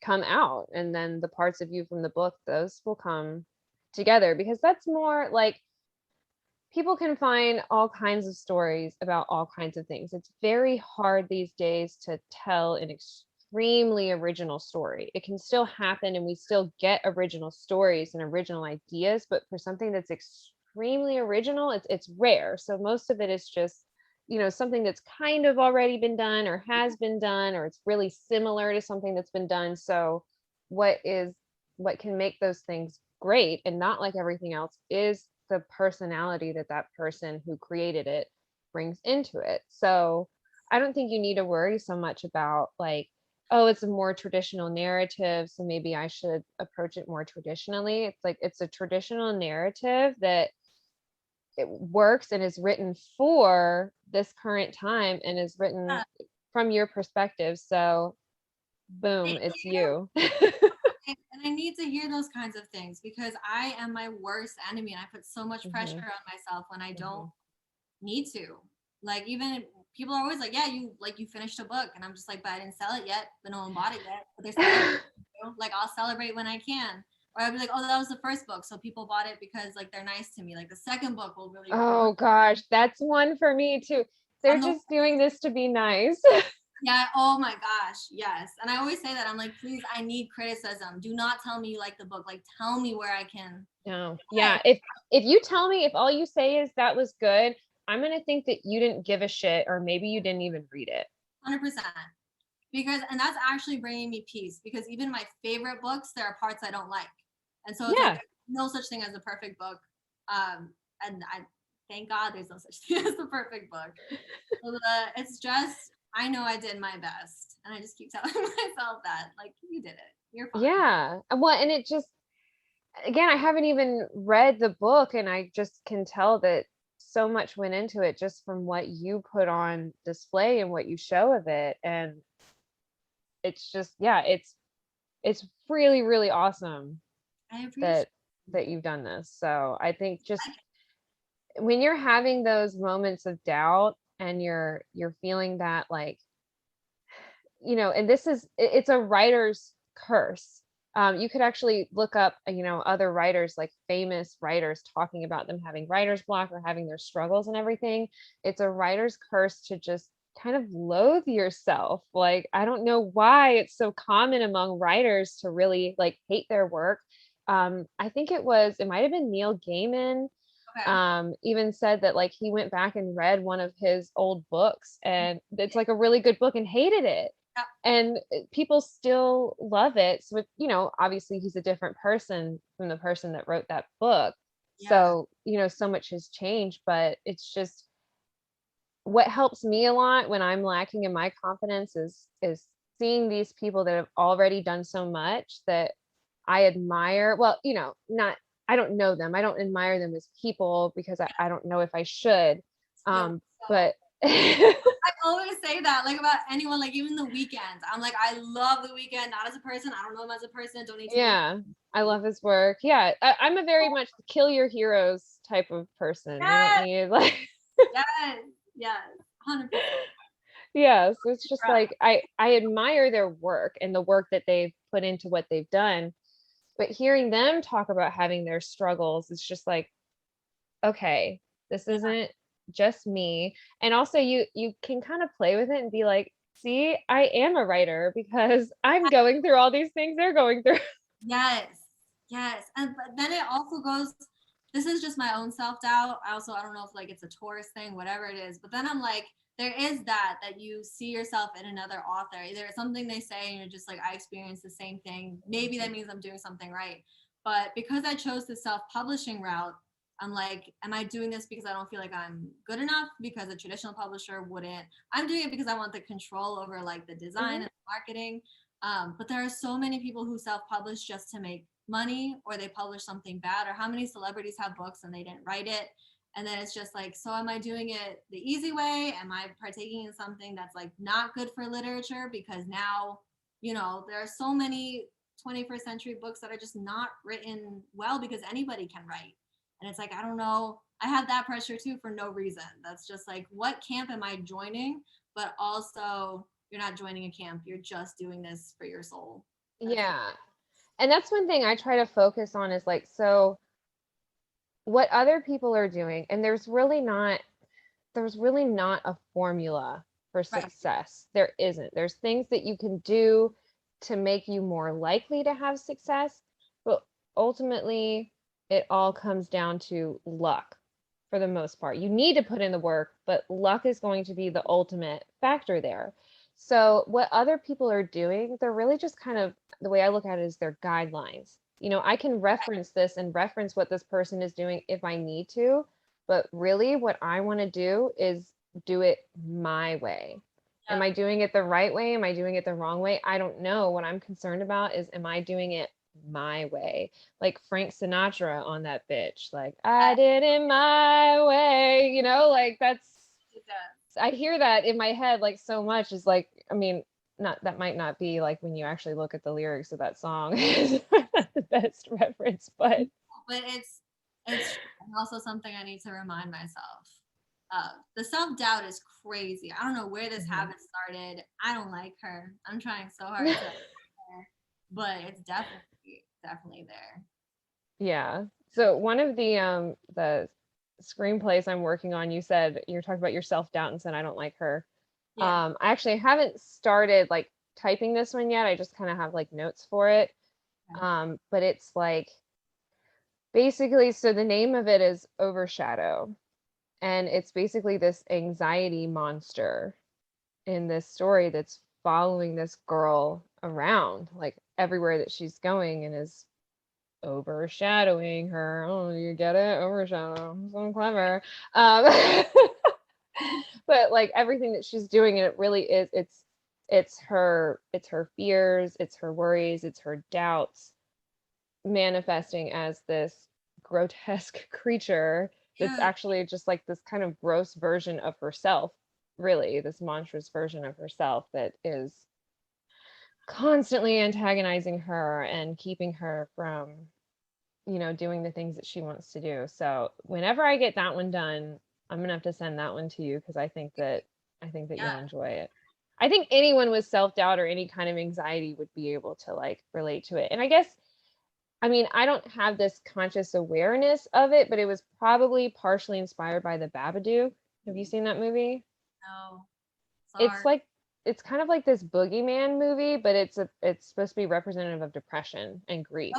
come out, and then the parts of you from the book, those will come together, because that's more like people can find all kinds of stories about all kinds of things. It's very hard these days to tell an extremely original story. It can still happen and we still get original stories and original ideas, but for something that's extremely original, it's rare. So most of it is just, something that's kind of already been done or has been done, or it's really similar to something that's been done. So what can make those things great and not like everything else is the personality that that person who created it brings into it. So I don't think you need to worry so much about like, oh, it's a more traditional narrative, so maybe I should approach it more traditionally. It's like it's a traditional narrative that it works and is written for this current time and is written from your perspective. So boom, Thank it's you. you. And I need to hear those kinds of things because I am my worst enemy and I put so much pressure Mhm, on myself when I don't mhm. need to. Like even people are always like, yeah, you finished a book, and I'm just like, but I didn't sell it yet, but no one bought it yet. But they're celebrating. You know? Like I'll celebrate when I can. Or I'll be like, oh, that was the first book, so people bought it because like they're nice to me. Like the second book will really ruin. Oh gosh, that's one for me too. They're I'm the just doing this to be nice. Yeah, oh my gosh, yes. And I always say that. I'm like, please, I need criticism. Do not tell me you like the book. Like tell me where I can. No. Hey, Yeah, if you tell me, if all you say is that was good, I'm gonna think that you didn't give a shit, or maybe you didn't even read it. 100%. Because and that's actually bringing me peace because even my favorite books, there are parts I don't like. And so it's like Yeah. there's no such thing as a perfect book. And I thank God there's no such thing as the perfect book. So it's just I know I did my best. And I just keep telling myself that. Like, you did it. You're fine. Yeah. Well, and it just, again, I haven't even read the book, and I just can tell that so much went into it just from what you put on display and what you show of it. And it's just, yeah, it's really, really awesome I appreciate that you've done this. So I think just when you're having those moments of doubt and you're feeling that, like, and this is it's a writer's curse. You could actually look up, other writers, like famous writers, talking about them having writer's block or having their struggles and everything. It's a writer's curse to just kind of loathe yourself. Like, I don't know why it's so common among writers to really like hate their work. I think it might have been Neil Gaiman, okay. even said that, like, he went back and read one of his old books, and it's like a really good book, and hated it. Yeah. And people still love it. So, obviously he's a different person from the person that wrote that book. Yeah. So, so much has changed, but it's just what helps me a lot when I'm lacking in my confidence is seeing these people that have already done so much that I admire. Well, not, I don't know them. I don't admire them as people because I don't know if I should. Yo, so But I always say that, like about anyone, like even the weekend. I'm like, I love the weekend, not as a person. I don't know him as a person. Don't need to know. yeah, I love his work. Yeah, I'm a very much kill your heroes type of person. You don't Yes, need like, yes, yes, 100%. yeah. So it's just like I admire their work and the work that they've put into what they've done. But hearing them talk about having their struggles, it's just like, okay, this Yeah. isn't just me. And also you can kind of play with it and be like, see, I am a writer because I'm going through all these things they're going through. Yes, yes. And but then it also goes, this is just my own self-doubt. I don't know if like it's a Taurus thing, whatever it is. But then I'm like, there is that you see yourself in another author. Either it's something they say and you're just like, I experienced the same thing. Maybe that means I'm doing something right. But because I chose the self-publishing route, I'm like, am I doing this because I don't feel like I'm good enough? Because a traditional publisher wouldn't. I'm doing it because I want the control over like the design Mhm. and marketing. But there are so many people who self-publish just to make money, or they publish something bad, or how many celebrities have books and they didn't write it. And then it's just like, so am I doing it the easy way? Am I partaking in something that's like not good for literature? Because now, there are so many 21st century books that are just not written well because anybody can write. And it's like, I don't know. I have that pressure too for no reason. That's just like, what camp am I joining? But also, you're not joining a camp. You're just doing this for your soul. That's Yeah. And that's one thing I try to focus on is like, so what other people are doing, and there's really not a formula for right. success. There isn't. There's things that you can do to make you more likely to have success, but ultimately it all comes down to luck for the most part. You need to put in the work, but luck is going to be the ultimate factor there. So what other people are doing, they're really just kind of, the way I look at it is their guidelines. I can reference this and reference what this person is doing if I need to, but really what I want to do is do it my way. Am Yep. I doing it the right way? Am I doing it the wrong way? I don't know. What I'm concerned about is, am I doing it my way? Like Frank Sinatra on that bitch. Like, I did it my way, like that's, I hear that in my head like so much. Is like, I mean, not that might not be like when you actually look at the lyrics of that song. the best reference, but it's also something I need to remind myself. The self-doubt is crazy. I don't know where this habit started. I don't like her. I'm trying so hard to like her, but it's definitely there. yeah. So one of the screenplays I'm working on, you said you're talking about your self-doubt and said I don't like her. Yeah. I actually haven't started like typing this one yet. I just kind of have like notes for it. But it's like basically, so the name of it is Overshadow, and it's basically this anxiety monster in this story that's following this girl around like everywhere that she's going and is overshadowing her. Oh, you get it? Overshadow. So clever. Um, but like everything that she's doing, and it really is, it's her fears, it's her worries, it's her doubts manifesting as this grotesque creature that's Yeah. actually just like this kind of gross version of herself, really, this monstrous version of herself that is constantly antagonizing her and keeping her from, doing the things that she wants to do. So whenever I get that one done, I'm gonna have to send that one to you because I think that Yeah. you'll enjoy it. I think anyone with self-doubt or any kind of anxiety would be able to like relate to it. And I guess, I mean, I don't have this conscious awareness of it, but it was probably partially inspired by The Babadook. Have you seen that movie? No. It's Sorry. like it's kind of like this boogeyman movie, but it's supposed to be representative of depression and grief.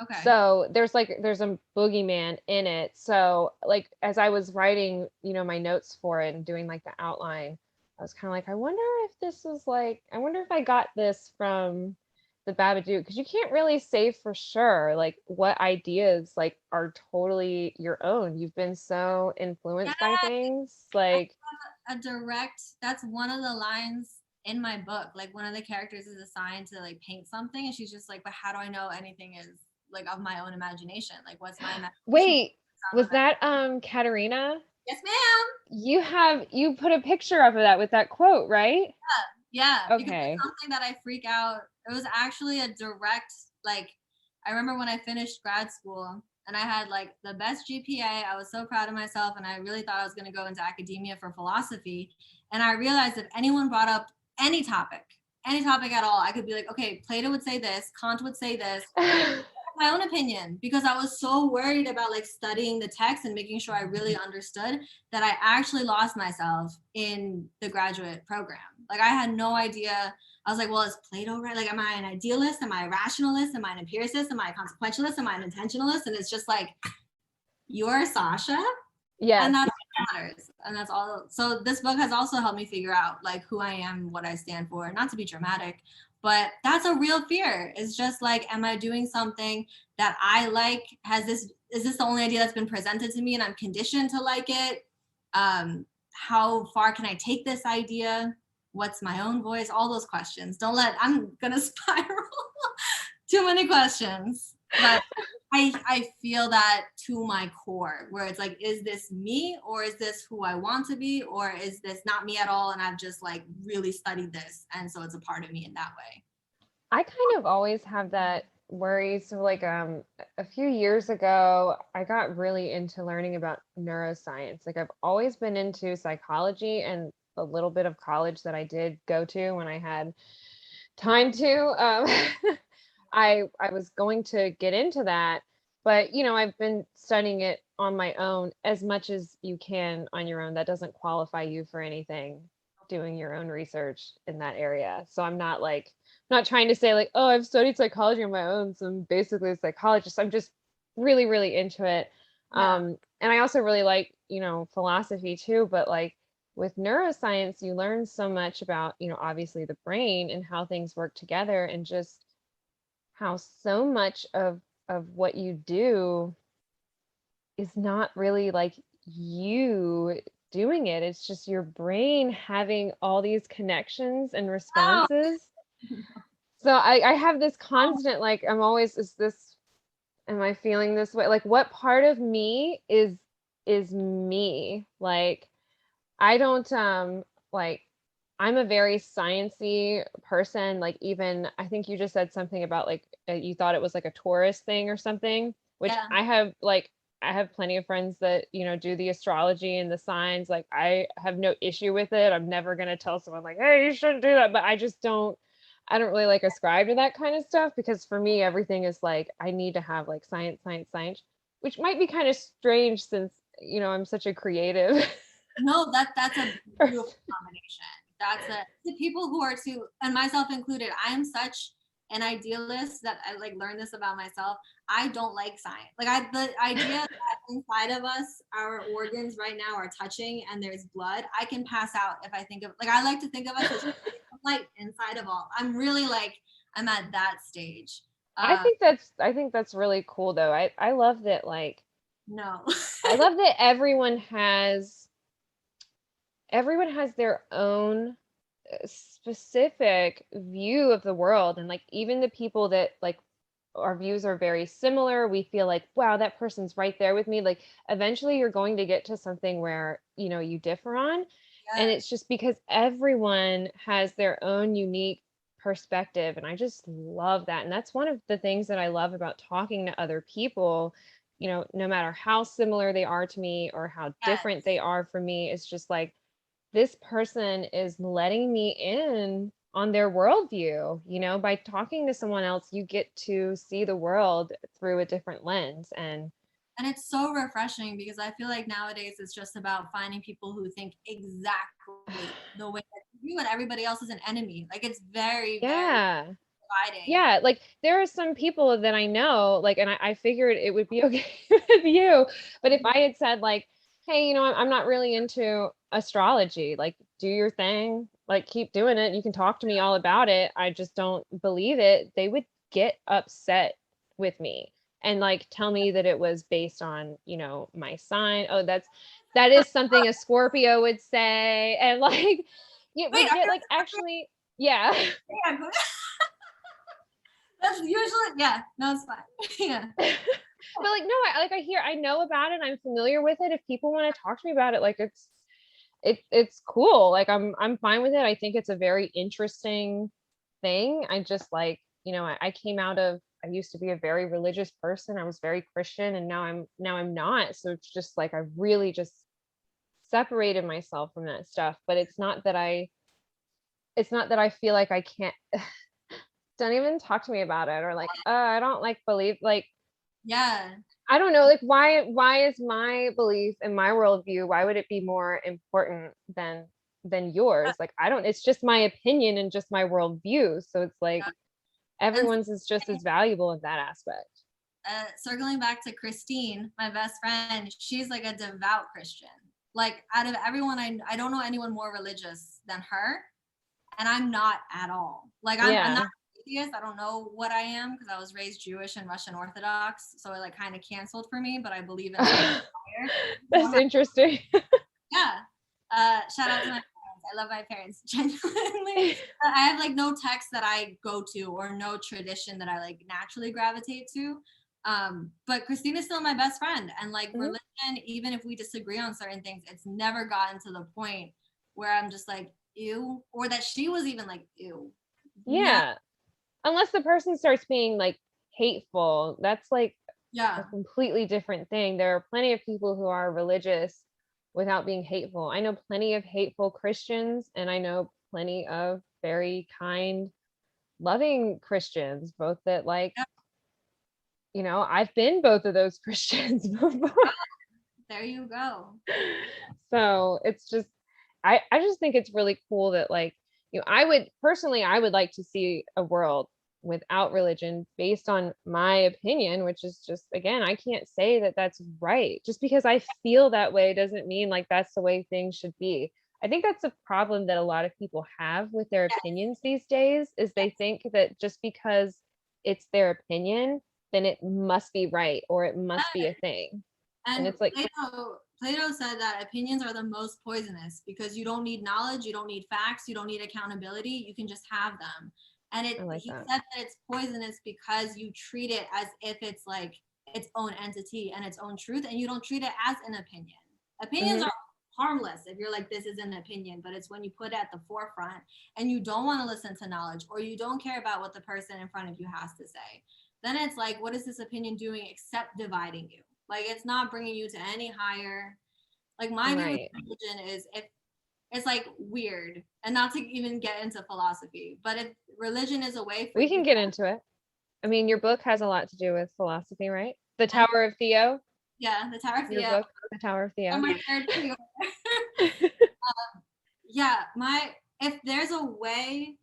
Okay. So there's a boogeyman in it. So like as I was writing, my notes for it and doing like the outline, I was kind of like, I wonder if this is like, I wonder if I got this from the Babadook, because you can't really say for sure like what ideas like are totally your own. You've been so Yeah. influenced by things like A direct, that's one of the lines in my book. Like one of the characters is assigned to like paint something and she's just like, but how do I know anything is like of my own imagination? Like what's my imagination? wait, was that Katerina? Yes, ma'am. You put a picture up of that with that quote, right? Yeah, because it's Okay. something that I freak out. It was actually a direct, like, I remember when I finished grad school and I had like the best GPA. I was so proud of myself and I really thought I was going to go into academia for philosophy. And I realized if anyone brought up any topic at all, I could be like, okay, Plato would say this, Kant would say this, my own opinion, because I was so worried about like studying the text and making sure I really understood that I actually lost myself in the graduate program. Like I had no idea. I was like, well, is Plato right? Like, am I an idealist? Am I a rationalist? Am I an empiricist? Am I a consequentialist? Am I an intentionalist? And it's just like, you're Sasha, Yes. and that's what matters. And that's all. So this book has also helped me figure out like who I am, what I stand for, not to be dramatic, but that's a real fear. It's just like, am I doing something that I like? Is this the only idea that's been presented to me and I'm conditioned to like it? How far can I take this idea? What's my own voice? All those questions. I'm gonna spiral. Too many questions. But I feel that to my core, where it's like, is this me or is this who I want to be, or is this not me at all and I've just like really studied this and so it's a part of me in that way. I kind of always have that worry. So like a few years ago, I got really into learning about neuroscience. Like I've always been into psychology and a little bit of college that I did go to when I had time to. I was going to get into that, but I've been studying it on my own as much as you can on your own. That doesn't qualify you for anything doing your own research in that area. So I'm not like not trying to say like, oh, I've studied psychology on my own, so I'm basically a psychologist. I'm just really, really into it. Yeah. And I also really like, philosophy too, but like with neuroscience, you learn so much about, obviously the brain and how things work together and just how so much of what you do is not really like you doing it. It's just your brain having all these connections and Oh, responses. So I have this constant like I'm always is this am I feeling this way? Like what part of me is me? Like I don't like I'm a very sciencey person. Like, even I think you just said something about like you thought it was like a tourist thing or something, which Yeah. I have plenty of friends that, do the astrology and the signs. Like, I have no issue with it. I'm never going to tell someone like, hey, you shouldn't do that. But I don't really like ascribe to that kind of stuff, because for me, everything is like, I need to have like science, science, science, which might be kind of strange since, I'm such a creative No, that's a beautiful person. combination. That's the people who are too, and myself included. I am such an idealist that I like learned this about myself. I don't like science. Like the idea that inside of us, our organs right now are touching and there's blood. I can pass out if I think of like I like to think of us as light inside of all. I'm really like I'm at that stage. Uh, I think that's really cool though. I love that, like, no. I love that everyone has their own specific view of the world, and like even the people that like our views are very similar, we feel like, wow, that person's right there with me. Like, eventually you're going to get to something where, you differ on, and Yes. it's just because everyone has their own unique perspective, and I just love that. And that's one of the things that I love about talking to other people, no matter how similar they are to me or how different Yes. they are from me. It's just like, this person is letting me in on their worldview. By talking to someone else, you get to see the world through a different lens. And And it's so refreshing because I feel like nowadays it's just about finding people who think exactly the way that you do, and everybody else is an enemy. Like it's very, very yeah, dividing. yeah, like there are some people that I know, like, and I figured it would be okay with you, but if I had said like, hey, I'm not really into astrology, like, do your thing, like, keep doing it, you can talk to me all about it, I just don't believe it, they would get upset with me and like tell me that it was based on, my sign. Oh, that is something a Scorpio would say. And like, it Wait, would are get you like, actually, yeah. yeah, that's usually yeah, no, it's fine. Yeah. But like, no, I know about it, I'm familiar with it. If people want to talk to me about it, like, it's cool. Like, I'm fine with it. I think it's a very interesting thing. I just like, I came out of, I used to be a very religious person. I was very Christian, and now I'm not. So it's just like I really just separated myself from that stuff. But it's not that I feel like I can't, don't even talk to me about it, or like, I don't like believe, like, Yeah. I don't know, like, why is my belief and my worldview, why would it be more important than yours? Like, I don't, it's just my opinion and just my worldview. So it's like And everyone's is just as valuable in that aspect. circling back to Christine, my best friend, she's like a devout Christian. Like out of everyone, I don't know anyone more religious than her, and I'm not at all. Like I'm not Yeah. atheist. I don't know what I am because I was raised Jewish and Russian Orthodox, so it like kind of canceled for me. But I believe in something higher. That's interesting. Yeah. Shout out to my parents. I love my parents genuinely. I have like no text that I go to or no tradition that I like naturally gravitate to. But Christina's still my best friend, and like Mhm. religion, even if we disagree on certain things, it's never gotten to the point where I'm just like ew, or that she was even like ew. No, Yeah. Unless the person starts being like hateful, that's like a yeah, completely different thing. There are plenty of people who are religious without being hateful. I know plenty of hateful Christians, and I know plenty of very kind, loving Christians, both that, like, yeah, I've been both of those Christians before. there you go. So it's just, I just think it's really cool that, like, I would like to see a world without religion based on my opinion, which is just, again, I can't say that that's right. Just because I feel that way doesn't mean like that's the way things should be. I think that's a problem that a lot of people have with their Yes, opinions these days, is they yes. think that just because it's their opinion, then it must be right, or it must be a thing. And And it's like, Plato said that opinions are the most poisonous because you don't need knowledge, you don't need facts, you don't need accountability, you can just have them. And I like he that. said that it's poisonous because you treat it as if it's like its own entity and its own truth, and you don't treat it as an opinion. Opinions Mhm. are harmless if you're like, this is an opinion, but it's when you put it at the forefront and you don't want to listen to knowledge, or you don't care about what the person in front of you has to say, then it's like, what is this opinion doing except dividing you? Like, it's not bringing you to any higher. Like, my view with religion is, if it's like weird, and not to even get into philosophy, but if religion is a way for We can you, get into it. I mean, your book has a lot to do with philosophy, right? The Tower of Theo. yeah, the Tower of Your Theo. book, The Tower of Theo. On my third pre-order. Yeah, if there's a way,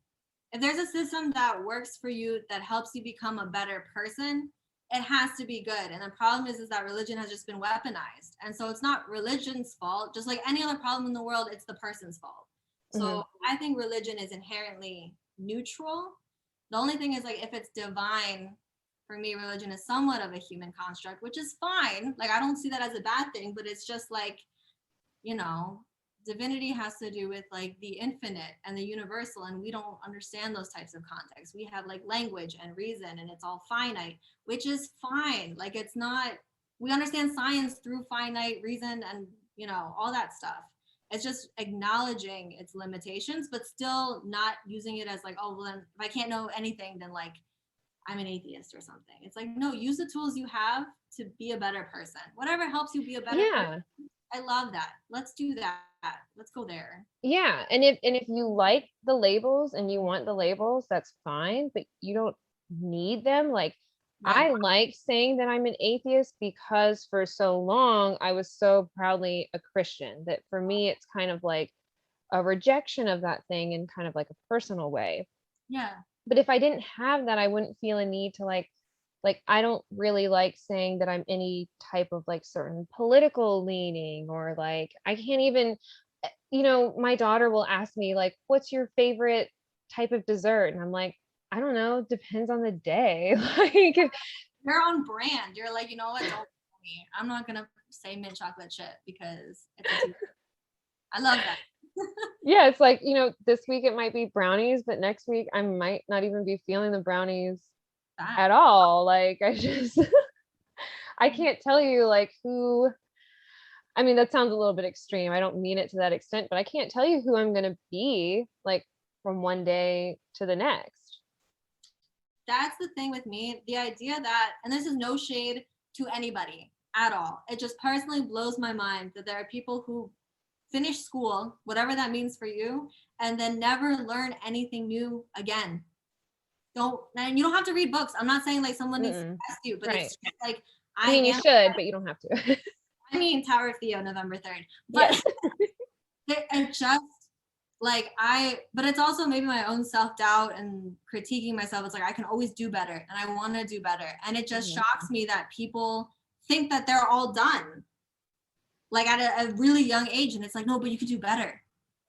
if there's a system that works for you that helps you become a better person, it has to be good. And the problem is that religion has just been weaponized. And so it's not religion's fault. Just like any other problem in the world, it's the person's fault. So I think religion is inherently neutral. The only thing is, like, if it's divine, for me, religion is somewhat of a human construct, which is fine. Like, I don't see that as a bad thing, but it's just like, you know, divinity has to do with like the infinite and the universal, and we don't understand those types of contexts. We have like language and reason, and it's all finite, which is fine. Like, it's not, we understand science through finite reason and, you know, all that stuff. It's just acknowledging its limitations, but still not using it as like, oh, well, then if I can't know anything, then like I'm an atheist or something. It's like, no, use the tools you have to be a better person. Whatever helps you be a better person. I love that. Let's do that. Let's go there. Yeah. And if you like the labels and you want the labels, that's fine, but you don't need them. Like, Right. I like saying that I'm an atheist because for so long I was so proudly a Christian that for me it's kind of like a rejection of that thing in kind of like a personal way. Yeah. But if I didn't have that, I wouldn't feel a need to like I don't really like saying that I'm any type of like certain political leaning, or like I can't even, you know, my daughter will ask me like, what's your favorite type of dessert? And I'm like, I don't know, depends on the day. Like, you're on brand. You're like, you know what? Don't tell me. I'm not gonna say mint chocolate chip because it's a I love that. yeah, it's like, you know, this week it might be brownies, but next week I might not even be feeling the brownies at all. Like, I just I can't tell you like who, I mean, that sounds a little bit extreme. I don't mean it to that extent, but I can't tell you who I'm going to be like from one day to the next. That's the thing with me. The idea that, and this is no shade to anybody at all, it just personally blows my mind that there are people who finish school, whatever that means for you, and then never learn anything new again. And you don't have to read books. I'm not saying like someone needs to ask you, but it's just like, I mean, you should, but you don't have to. I mean, Tower of Theo, November 3rd. But it just like but it's also maybe my own self-doubt and critiquing myself. It's like, I can always do better and I want to do better. And it just shocks me that people think that they're all done, like at a really young age. And it's like, no, but you could do better.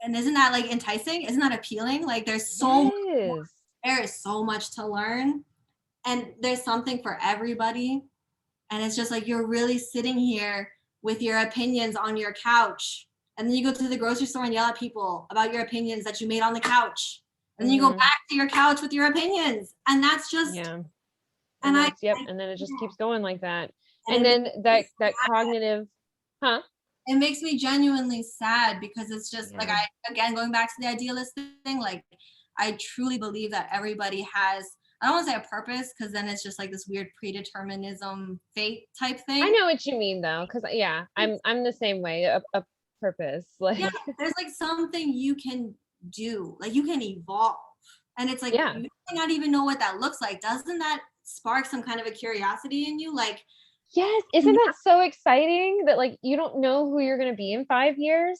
And isn't that like enticing? Isn't that appealing? Like, there's so much more. There is so much to learn, and there's something for everybody. And it's just like, you're really sitting here with your opinions on your couch, and then you go to the grocery store and yell at people about your opinions that you made on the couch, and then you go back to your couch with your opinions, and that's just and then it just keeps going like that. And then that cognitive it makes me genuinely sad, because it's just like, again, going back to the idealist thing, like, I truly believe that everybody has, I don't want to say a purpose, because then it's just like this weird predeterminism fate type thing. I know what you mean though, because I'm the same way. A purpose, like, there's like something you can do, like you can evolve, and it's like, you may not even know what that looks like. Doesn't that spark some kind of a curiosity in you? Like, yes, isn't that so exciting that like you don't know who you're going to be in 5 years,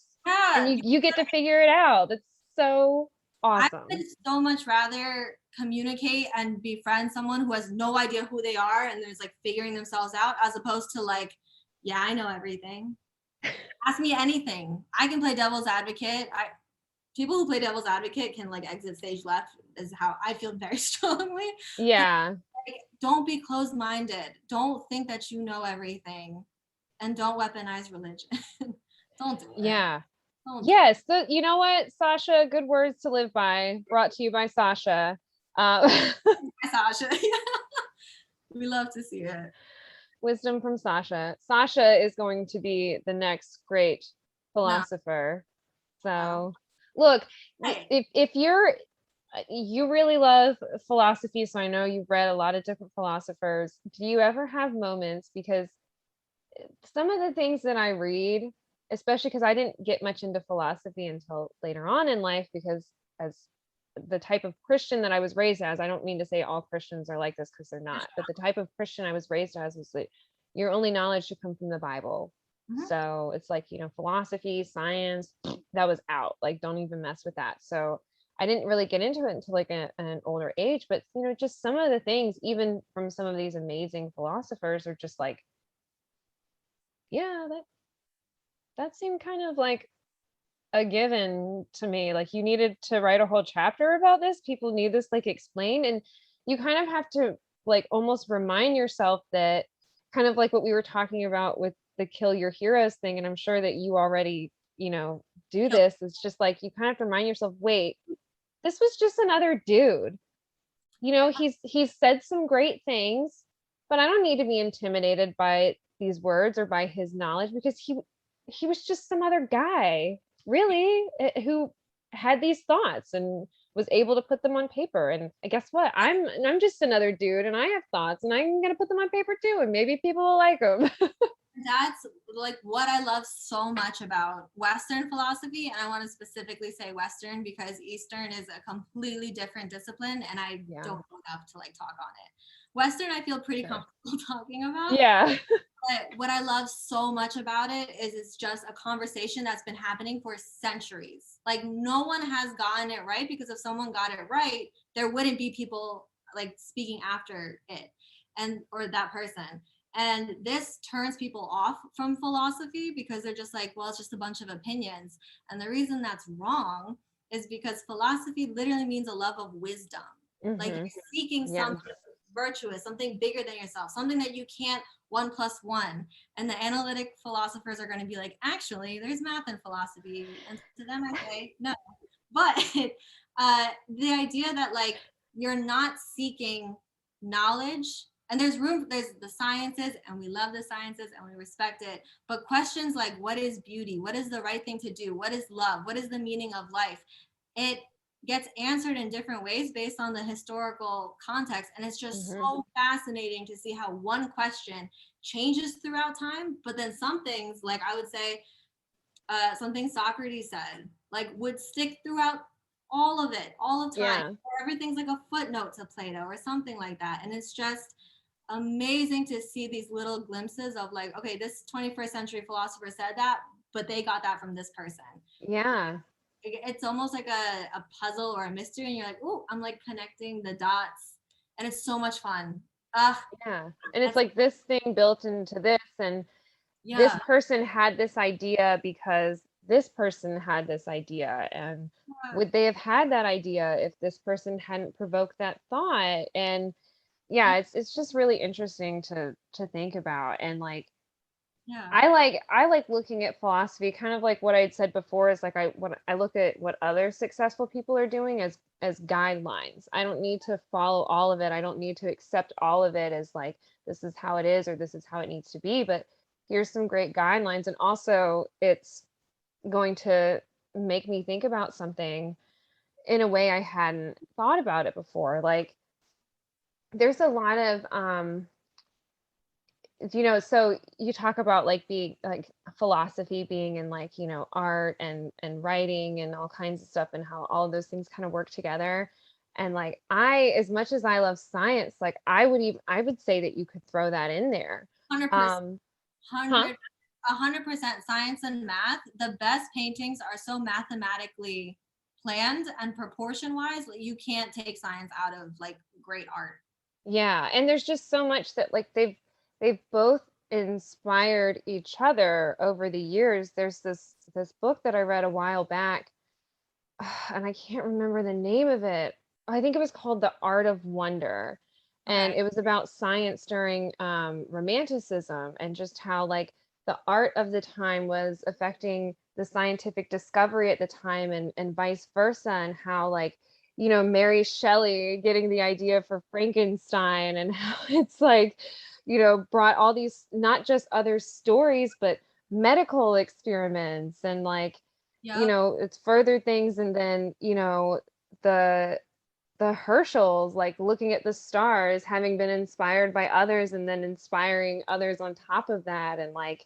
and you get to figure it out. That's so awesome. I would so much rather communicate and befriend someone who has no idea who they are and there's like figuring themselves out, as opposed to like, yeah, I know everything. Ask me anything. I can play devil's advocate. People who play devil's advocate can like exit stage left, is how I feel very strongly. Yeah. Like, don't be closed-minded. Don't think that you know everything, and don't weaponize religion. Don't do it. Yeah. Yes. So, you know what, Sasha, good words to live by, brought to you by Sasha. By Sasha. We love to see it. Wisdom from Sasha. Sasha is going to be the next great No. philosopher. Wow. So look, Hey. if you really love philosophy, so I know you've read a lot of different philosophers. Do you ever have moments, because some of the things that I read, especially because I didn't get much into philosophy until later on in life, because as the type of Christian that I was raised as, I don't mean to say all Christians are like this, because they're not, but the type of Christian I was raised as was that your only knowledge should come from the Bible. Mhm. So it's like, philosophy, science, that was out. Like, don't even mess with that. So I didn't really get into it until like an older age, but just some of the things, even from some of these amazing philosophers, are just like, yeah, that seemed kind of like a given to me. Like, you needed to write a whole chapter about this. People need this like explained. And you kind of have to like almost remind yourself that, kind of like what we were talking about with the kill your heroes thing. And I'm sure that you already, do Kill. this. It's just like you kind of have to remind yourself, wait, this was just another dude. He's said some great things, but I don't need to be intimidated by these words or by his knowledge, because he was just some other guy, really, who had these thoughts and was able to put them on paper. And guess what? I'm just another dude, and I have thoughts, and I'm gonna put them on paper too, and maybe people will like them. That's like what I love so much about Western philosophy. And I want to specifically say Western because Eastern is a completely different discipline and I Yeah, don't know enough to like talk on it. Western, I feel pretty sure. comfortable talking about. Yeah. But what I love so much about it is it's just a conversation that's been happening for centuries. Like no one has gotten it right because if someone got it right, there wouldn't be people like speaking after it and or that person. And this turns people off from philosophy because they're just like, well, it's just a bunch of opinions. And the reason that's wrong is because philosophy literally means a love of wisdom. Like Hmm. you're seeking Yeah. something virtuous, something bigger than yourself, something that you can't 1 plus 1. And the analytic philosophers are going to be like, actually, there's math in philosophy. And to them, I say, no. But the idea that like you're not seeking knowledge and there's the sciences and we love the sciences and we respect it, but questions like what is beauty, what is the right thing to do, what is love, what is the meaning of life, it gets answered in different ways based on the historical context. And it's just Hmm. so fascinating to see how one question changes throughout time, but then some things like I would say something Socrates said like would stick throughout all of it all of time, Yeah. or everything's like a footnote to Plato or something like that. And it's just amazing to see these little glimpses of like, okay, this 21st century philosopher said that, but they got that from this person. Yeah. It's almost like a puzzle or a mystery, and you're like, oh, I'm like connecting the dots, and it's so much fun. Yeah. And it's That's like this thing built into this, and this yeah, person had this idea because this person had this idea. And would they have had that idea if this person hadn't provoked that thought? And yeah, it's just really interesting to think about. And like, yeah, I like looking at philosophy, kind of like what I'd said before, is like when I look at what other successful people are doing as guidelines. I don't need to follow all of it. I don't need to accept all of it as like this is how it is or this is how it needs to be, but here's some great guidelines. And also it's going to make me think about something in a way I hadn't thought about it before. Like, there's a lot of so you talk about like being like philosophy being in like, art and writing and all kinds of stuff, and how all of those things kind of work together. And like, as much as I love science, like I would say that you could throw that in there. 100%, Um, huh? 100% science and math. The best paintings are so mathematically planned and proportion wise, you can't take science out of like great art. Yeah, and there's just so much that like they've both inspired each other over the years. There's this book that I read a while back, and I can't remember the name of it. I think it was called The Art of Wonder. And Okay. it was about science during Romanticism, and just how like the art of the time was affecting the scientific discovery at the time, and vice versa, and how like, Mary Shelley getting the idea for Frankenstein, and how it's like, brought all these not just other stories, but medical experiments and like, you Yep. know, it's further things. And then, you know, the Herschels, like looking at the stars, having been inspired by others and then inspiring others on top of that. And like,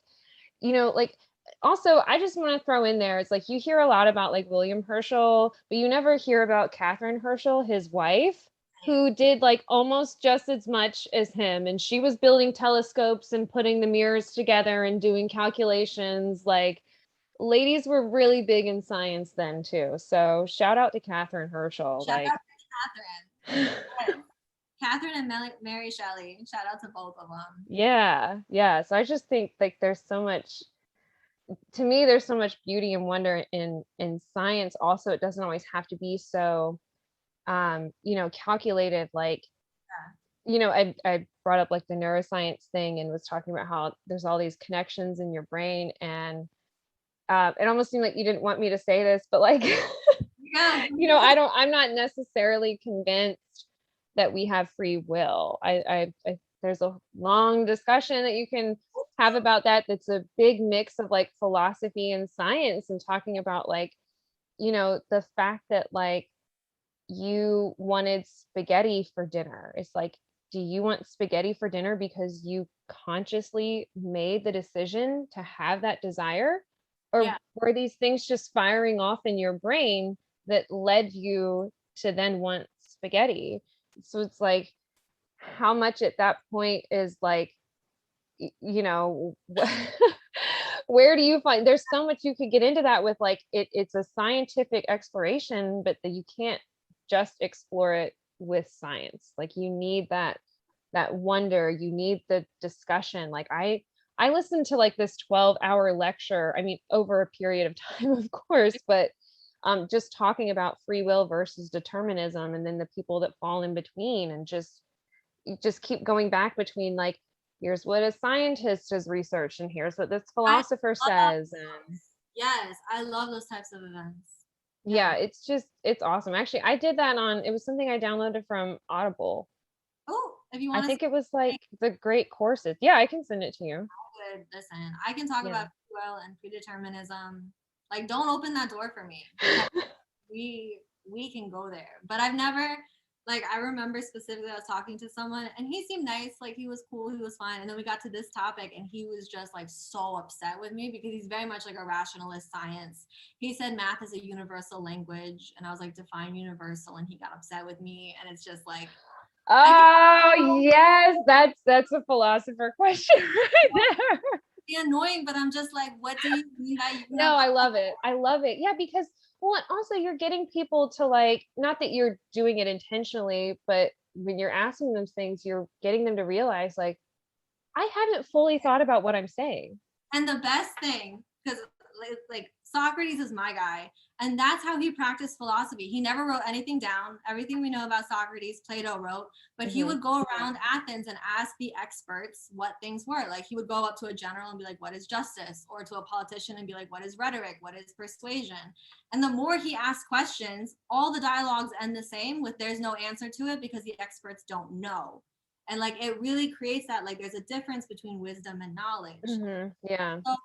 you know, like also I just want to throw in there, it's like you hear a lot about like William Herschel, but you never hear about Catherine Herschel, his wife, who did like almost just as much as him. And she was building telescopes and putting the mirrors together and doing calculations. Like ladies were really big in science then too. So shout out to Catherine Herschel. Shout Like out to Catherine. Yes. Catherine and Mary Shelley. Shout out to both of them. yeah, yeah. So I just think like there's so much, to me, there's so much beauty and wonder in science. Also, it doesn't always have to be so you know, calculated. Like, you know, I brought up like the neuroscience thing and was talking about how there's all these connections in your brain. And it almost seemed like you didn't want me to say this, but like, Yeah. you know, I'm not necessarily convinced that we have free will. There's a long discussion that you can have about that. That's a big mix of like philosophy and science, and talking about like, you know, the fact that like you wanted spaghetti for dinner. It's like, do you want spaghetti for dinner because you consciously made the decision to have that desire? Or Yeah. were these things just firing off in your brain that led you to then want spaghetti? So it's like, how much at that point is like, you know, where do you find, there's so much you could get into that with like it's a scientific exploration, but that you can't just explore it with science. Like you need that wonder, you need the discussion. Like I listened to like this 12-hour lecture, I mean over a period of time of course, but just talking about free will versus determinism, and then the people that fall in between. And just you just keep going back between like, here's what a scientist has researched and here's what this I philosopher love says. And Yes, I love those types of events. Yeah. yeah, it's just, it's awesome. Actually, I did that on, it was something I downloaded from Audible. Oh, if you I want to think it was like the great courses. Yeah, I can send it to you. good, listen, I can talk Yeah. about free will and predeterminism. Like, don't open that door for me, because we can go there. But I've never, like, I remember specifically I was talking to someone and he seemed nice, like he was cool, he was fine. And then we got to this topic and he was just like so upset with me because he's very much like a rationalist science. He said math is a universal language, and I was like, define universal, and he got upset with me. And it's just like, Oh yes, that's a philosopher question right there. be annoying, but I'm just like, what do you mean by No, universal? I love it. I love it. Yeah, because well, and also you're getting people to like, not that you're doing it intentionally, but when you're asking them things, you're getting them to realize like, I haven't fully thought about what I'm saying. And the best thing, because like Socrates is my guy, and that's how he practiced philosophy. He never wrote anything down. Everything we know about Socrates, Plato wrote, but he Mhm. would go around Athens and ask the experts what things were. Like he would go up to a general and be like, what is justice? Or to a politician and be like, what is rhetoric? What is persuasion? And the more he asked questions, all the dialogues end the same with there's no answer to it because the experts don't know. And like it really creates that, like there's a difference between wisdom and knowledge. Mhm. Yeah. So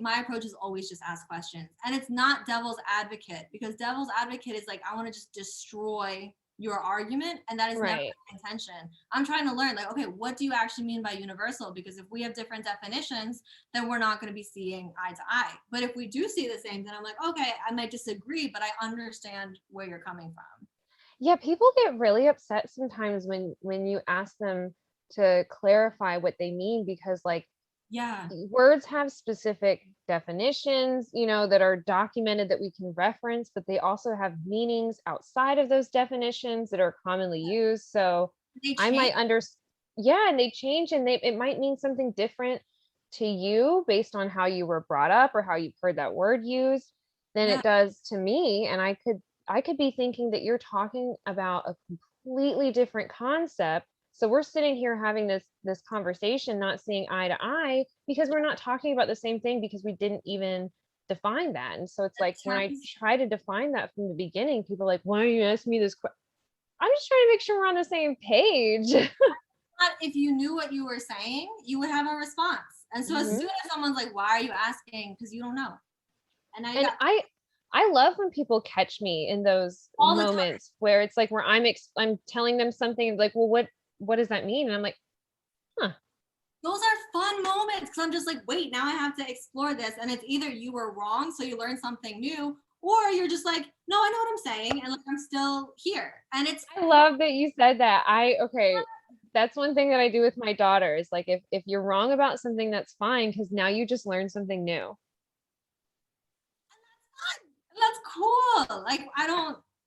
my approach is always just ask questions. And it's not devil's advocate, because devil's advocate is like, I want to just destroy your argument. And that is never Right. my intention. I'm trying to learn, like, okay, what do you actually mean by universal? Because if we have different definitions, then we're not going to be seeing eye to eye. But if we do see the same, then I'm like, okay, I might disagree, but I understand where you're coming from. Yeah, people get really upset sometimes when you ask them to clarify what they mean, because like Yeah. words have specific definitions, you know, that are documented that we can reference, but they also have meanings outside of those definitions that are commonly used. So They I change. might yeah, and they change, and it might mean something different to you based on how you were brought up or how you've heard that word used than Yeah. it does to me. And I could be thinking that you're talking about a completely different concept. So we're sitting here having this conversation, not seeing eye to eye because we're not talking about the same thing, because we didn't even define that. And so it's The like when I terms, try to define that from the beginning, people are like, why are you asking me this I'm just trying to make sure we're on the same page. if you knew what you were saying, you would have a response. And so as soon as someone's like, why are you asking? Because you don't know. And now you And got I love when people catch me in those all the time. moments where it's like where I'm telling them something like, well, what does that mean? And I'm like, huh. Those are fun moments because I'm just like, wait, now I have to explore this. And it's either you were wrong, so you learn something new, or you're just like, no, I know what I'm saying, and like I'm still here. And it's I love that you said that. Okay, that's one thing that I do with my daughter is like if you're wrong about something, that's fine, because now you just learned something new. that's cool. Like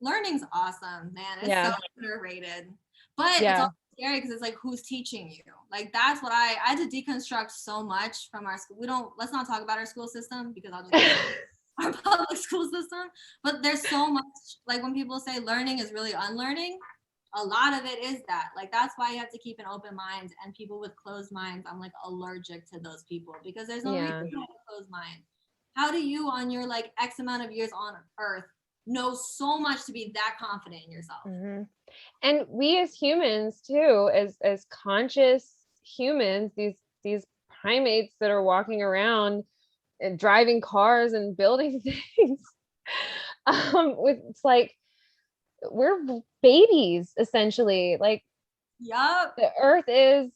learning's awesome, man. It's so Yeah. underrated. But it's Yeah. also scary because it's like who's teaching you? Like that's what I had to deconstruct so much from our school. Let's not talk about our school system because I'll just our public school system. But there's so much, like when people say learning is really unlearning, a lot of it is that. Like that's why you have to keep an open mind, and people with closed minds, I'm like allergic to those people because there's no reason to have a closed mind. How do you on your like X amount of years on earth know so much to be that confident in yourself? And we as humans too, as conscious humans, these primates that are walking around and driving cars and building things, it's like we're babies essentially. Like Yup. the earth is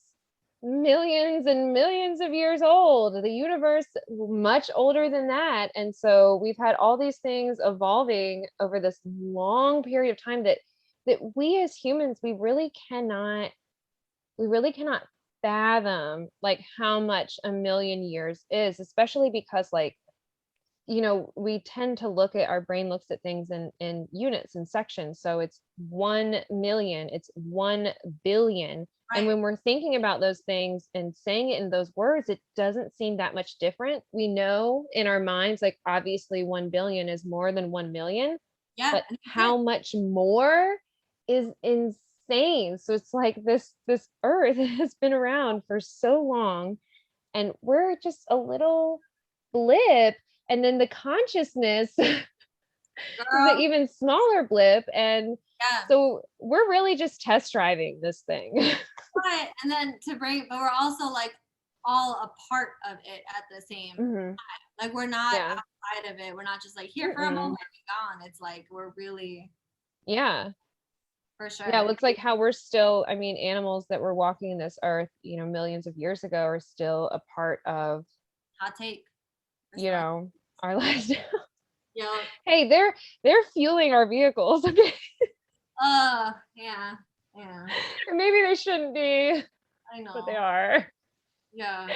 millions and millions of years old, the universe much older than that, and so we've had all these things evolving over this long period of time that we as humans we really cannot fathom like how much a million years is, especially because like we tend to look at our brain looks at things in units and sections. So it's 1 million, it's 1 billion. Right. And when we're thinking about those things and saying it in those words, it doesn't seem that much different. We know in our minds, like obviously 1 billion is more than 1 million, but how much more is insane. So it's like this earth has been around for so long and we're just a little blip, and then the consciousness is an even smaller blip, and so we're really just test driving this thing. Right. And then but we're also like all a part of it at the same time. Like we're not outside of it. We're not just like here for a moment and gone. It's like we're really for sure. Yeah, it looks like how we're still, I mean, animals that were walking this earth, millions of years ago are still a part of hot take. Our lives now. Yeah. Hey, they're fueling our vehicles. Okay. Yeah. Maybe they shouldn't be. I know. But they are. Yeah.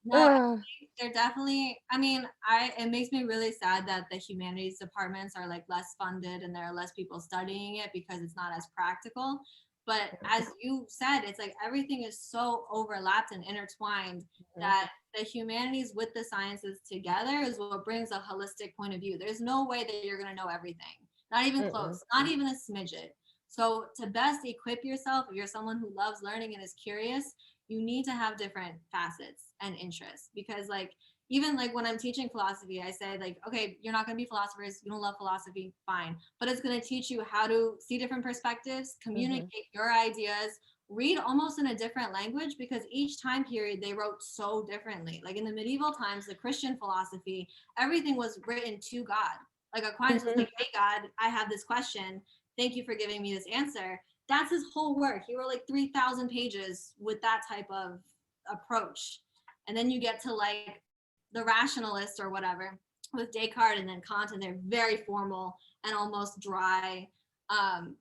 No, they're definitely, I mean, it makes me really sad that the humanities departments are like less funded and there are less people studying it because it's not as practical. But as you said, it's like everything is so overlapped and intertwined that the humanities with the sciences together is what brings a holistic point of view. There's no way that you're going to know everything, not even close, not even a smidget. So to best equip yourself, if you're someone who loves learning and is curious, you need to have different facets and interests, because like even like when I'm teaching philosophy, I say like, okay, you're not going to be philosophers, you don't love philosophy, fine, but it's going to teach you how to see different perspectives, communicate your ideas, read almost in a different language, because each time period they wrote so differently. Like in the medieval times, the Christian philosophy, everything was written to God. Like Aquinas was like, hey God, I have this question, thank you for giving me this answer. That's his whole work. He wrote like 3,000 pages with that type of approach. And then you get to like the rationalists or whatever with Descartes and then Kant, and they're very formal and almost dry,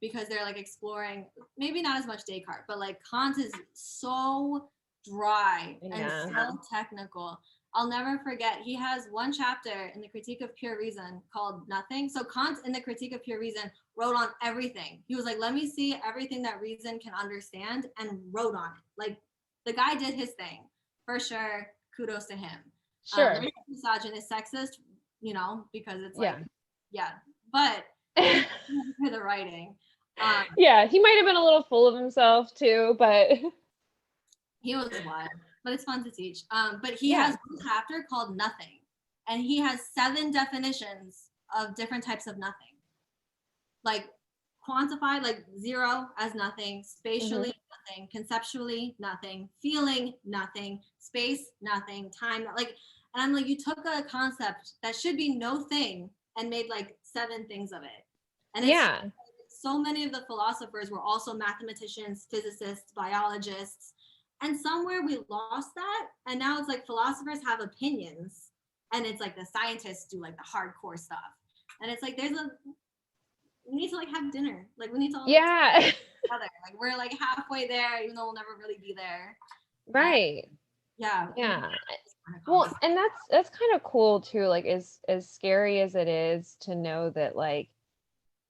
because they're like exploring, maybe not as much Descartes, but like Kant is so dry and so technical. I'll never forget, he has one chapter in the Critique of Pure Reason called Nothing. So Kant in the Critique of Pure Reason wrote on everything. He was like, let me see everything that reason can understand, and wrote on it. Like the guy did his thing, for sure. Kudos to him. Sure. Misogynist, sexist, because it's like, but for the writing. He might have been a little full of himself too, but he was wild. But it's fun to teach. But he has one chapter called Nothing, and he has 7 definitions of different types of nothing. Like quantified, like 0 as nothing, Mhm. spatially nothing, conceptually nothing, feeling nothing, space nothing, time like, and I'm like, you took a concept that should be no thing and made like 7 things of it. And it's Yeah. so many of the philosophers were also mathematicians, physicists, biologists, and somewhere we lost that, and now it's like philosophers have opinions, and it's like the scientists do like the hardcore stuff, and it's like we need to like have dinner, like we need to all like Yeah. together, like we're like halfway there even though we'll never really be there. And Right. yeah, we can Yeah. have this kind of Well, conversation. and that's kind of cool too, like as scary as it is to know that like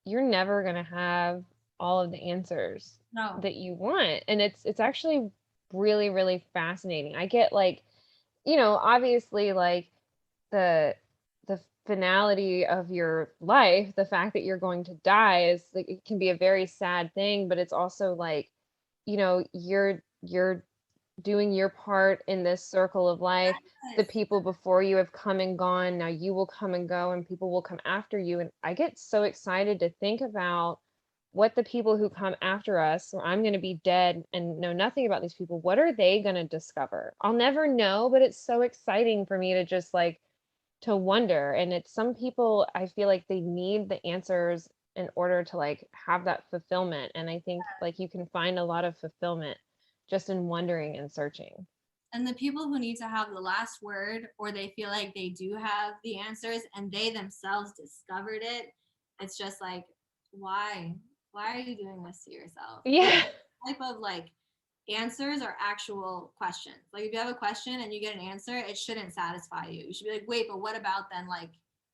you're never going to have all of the answers No. that you want. And it's actually really, really fascinating. I get like, you know, obviously like the the finality of your life, the fact that you're going to die is like it can be a very sad thing, but it's also like, you know, you're doing your part in this circle of life. The Yes. people before you have come and gone. Now you will come and go, and people will come after you. And I get so excited to think about what the people who come after us, or I'm going to be dead and know nothing about these people, what are they going to discover? I'll never know, but it's so exciting for me to just like to wonder. And it's some people, I feel like they need the answers in order to like have that fulfillment. And I think like you can find a lot of fulfillment just in wondering and searching. And the people who need to have the last word, or they feel like they do have the answers and they themselves discovered it, it's just like, why? Why are you doing this to yourself? Because Yeah. type of like answers are actual questions. Like if you have a question and you get an answer, it shouldn't satisfy you. You should be like, wait, but what about then? Like,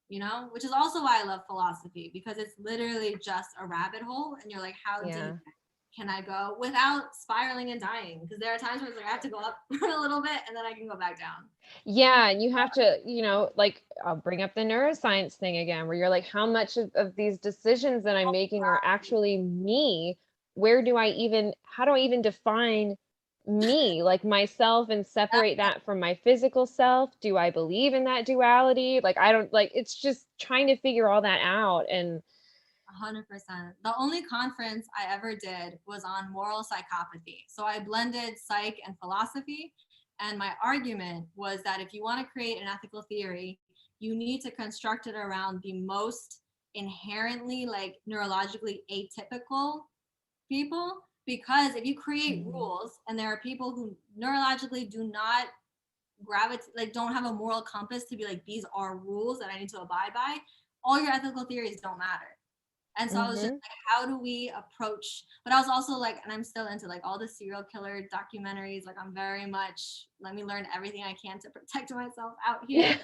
you know, which is also why I love philosophy, because it's literally just a rabbit hole, and you're like, how deep Yeah. can I go without spiraling and dying? Because there are times where it's like I have to go up a little bit and then I can go back down. Yeah, and you have to, you know, like I'll bring up the neuroscience thing again, where you're like, how much of these decisions that I'm making are actually me? Where do I even, how do I even define me, like myself, and separate that from my physical self? Do I believe in that duality? Like, I don't, like, it's just trying to figure all that out. And 100%. The only conference I ever did was on moral psychopathy. So I blended psych and philosophy. And my argument was that if you want to create an ethical theory, you need to construct it around the most inherently, like neurologically atypical people. Because if you create Mhm. rules and there are people who neurologically do not gravitate, like don't have a moral compass to be like, these are rules that I need to abide by, all your ethical theories don't matter. And so I was just Mhm. like, how do we approach? But I was also like, and I'm still into like all the serial killer documentaries. Like I'm very much, let me learn everything I can to protect myself out Yeah. here.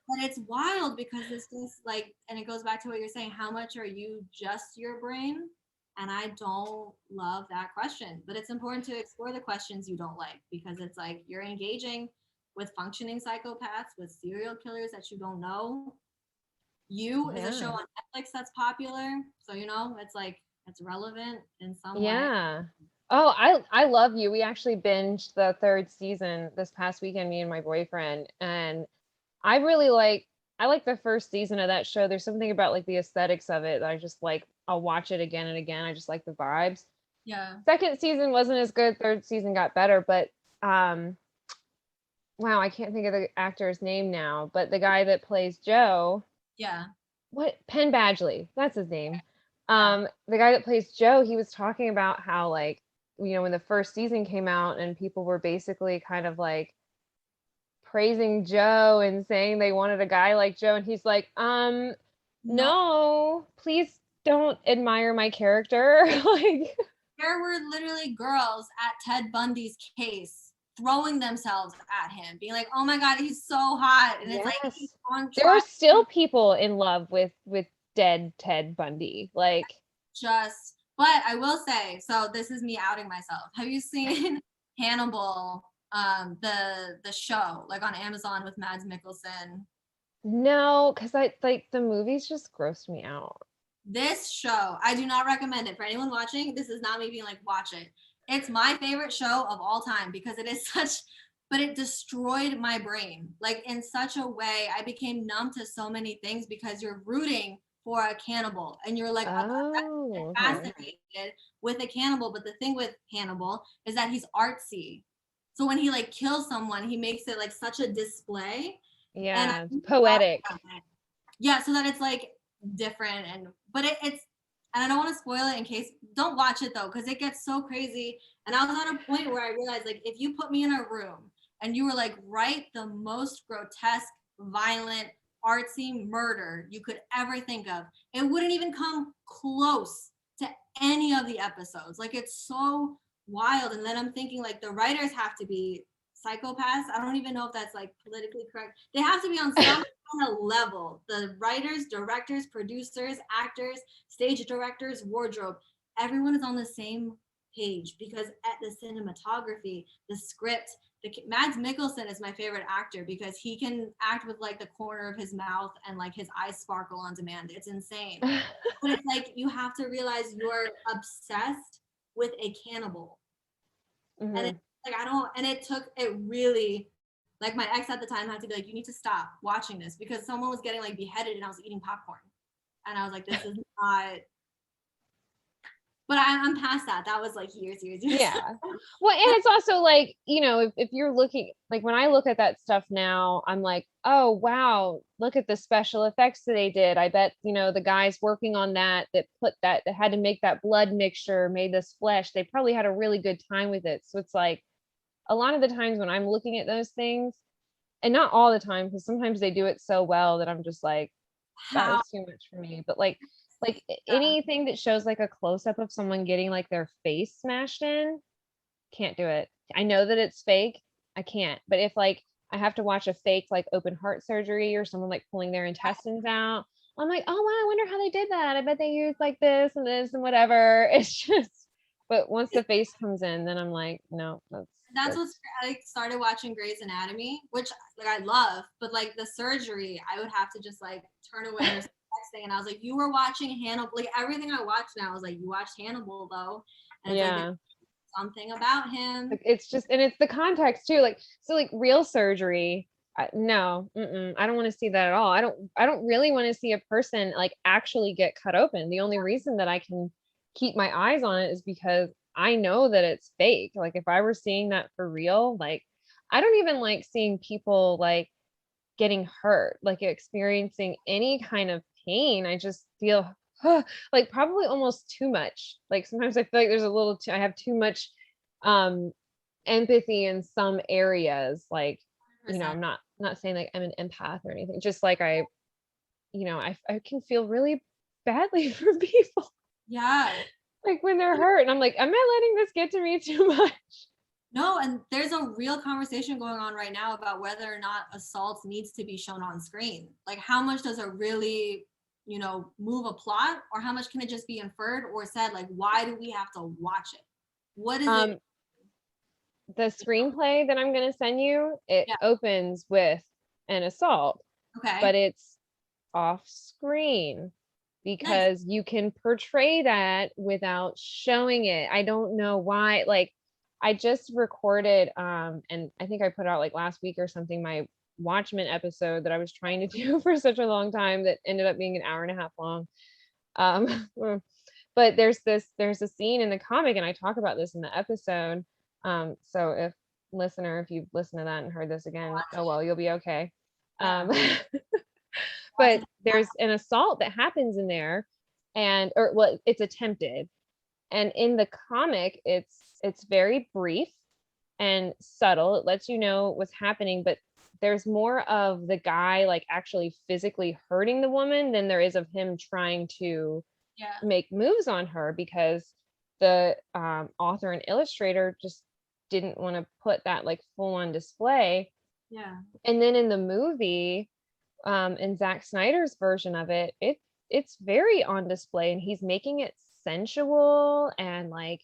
But it's wild because it's just like, and it goes back to what you're saying, how much are you just your brain? And I don't love that question. But it's important to explore the questions you don't like, because it's like you're engaging with functioning psychopaths, with serial killers that you don't know. You is a show Yeah. on Netflix that's popular, so you know it's like it's relevant in some way. Yeah. Oh, I love you. We actually binged the third season this past weekend, me and my boyfriend, and I really I like the first season of that show. There's something about like the aesthetics of it that I just like. I'll watch it again and again. I just like the vibes. Yeah, Second season wasn't as good. Third season got better, but um wow, I can't think of the actor's name now, but the guy that plays Joe, yeah, what, Penn Badgley, that's his name. yeah. The guy that plays Joe, he was talking about how like, you know, when the first season came out and people were basically kind of like praising Joe and saying they wanted a guy like Joe, and he's like, No, no, please don't admire my character. Like, there were literally girls at Ted Bundy's case throwing themselves at him, being like, "Oh my god, he's so hot," and it's like he's yes. on There are trial. still people in love with dead Ted Bundy. Like, Just, but I will say, so this is me outing myself. Have you seen Hannibal? The show like on Amazon with Mads Mikkelsen. no, because I like the movies just grossed me out. This show, I do not recommend it for anyone watching. This is not me being like, watch it. It's my favorite show of all time because it is such, but it destroyed my brain. Like in such a way, I became numb to so many things because you're rooting for a cannibal, and you're like, Oh, okay. fascinated with a cannibal. But the thing with Hannibal is that he's artsy. So when he like kills someone, he makes it like such a display. And I Yeah, think poetic. yeah, so that it's like different, and but it's, and I don't want to spoil it in case, don't watch it though, because it gets so crazy. And I was at a point where I realized, like, if you put me in a room and you were like, write the most grotesque, violent, artsy murder you could ever think of, it wouldn't even come close to any of the episodes. Like, it's so wild. And then I'm thinking, like, the writers have to be psychopaths. I don't even know if that's like politically correct. They have to be on some kind of level. The writers, directors, producers, actors, stage directors, wardrobe, everyone is on the same page, because at the cinematography, the script, Mads Mikkelsen is my favorite actor because he can act with like the corner of his mouth and like his eyes sparkle on demand. It's insane. But it's like you have to realize you're obsessed with a cannibal. Mm-hmm. And it's like, I don't, and it took it really, like my ex at the time had to be like, you need to stop watching this, because someone was getting like beheaded and I was eating popcorn. And I was like, this is not, but I'm past that. That was like years. Yeah. Well, and it's also like, if you're looking, like when I look at that stuff now, I'm like, oh, wow, look at the special effects that they did. I bet, the guys working on that had to make that blood mixture, made this flesh, they probably had a really good time with it. So it's like a lot of the times when I'm looking at those things, and not all the time, because sometimes they do it so well that I'm just like, that How? was too much for me. But like anything that shows like a close-up of someone getting like their face smashed in, can't do it. I know that it's fake, I can't. But if like I have to watch a fake like open heart surgery or someone like pulling their intestines out, I'm like, oh wow, I wonder how they did that. I bet they used like this and whatever. It's just, but once the face comes in, then I'm like, no, That's that's what's, I started watching Grey's Anatomy, which like I love, but like the surgery, I would have to just like turn away or next thing. And I was like, you were watching Hannibal. Like everything I watch now, I was like, you watched Hannibal though. And it's like, yeah. there's something about him. Like, it's just, and it's the context too. Like, so like real surgery, no, I don't want to see that at all. I don't really want to see a person like actually get cut open. The only reason that I can keep my eyes on it is because I know that it's fake. Like if I were seeing that for real, like I don't even like seeing people like getting hurt, like experiencing any kind of pain. I just feel like probably almost too much. Like sometimes I feel like there's a little I have too much um empathy in some areas. Like, I'm not saying like I'm an empath or anything. Just like I can feel really badly for people. Yeah. Like when they're hurt and I'm like, am I letting this get to me too much? No, and there's a real conversation going on right now about whether or not assault needs to be shown on screen. Like how much does it really, move a plot, or how much can it just be inferred or said? Like, why do we have to watch it? What is it? The screenplay that I'm going to send you, it Yeah. opens with an assault, Okay. but it's off screen Nice. because you can portray that without showing it. I don't know why. Like I just recorded and I think I put out like last week or something my Watchmen episode that I was trying to do for such a long time that ended up being an hour and a half long. Um but there's a scene in the comic and I talk about this in the episode. So if you've listened to that and heard this again, oh well, you'll be okay. Yeah. But there's an assault that happens in there or well, it's attempted. And in the comic, it's very brief and subtle. It lets you know what's happening, but there's more of the guy like actually physically hurting the woman than there is of him trying to Yeah. make moves on her because the author and illustrator just didn't want to put that like full on display. Yeah. And then in the movie, in Zack Snyder's version of it, it's very on display and he's making it sensual and like,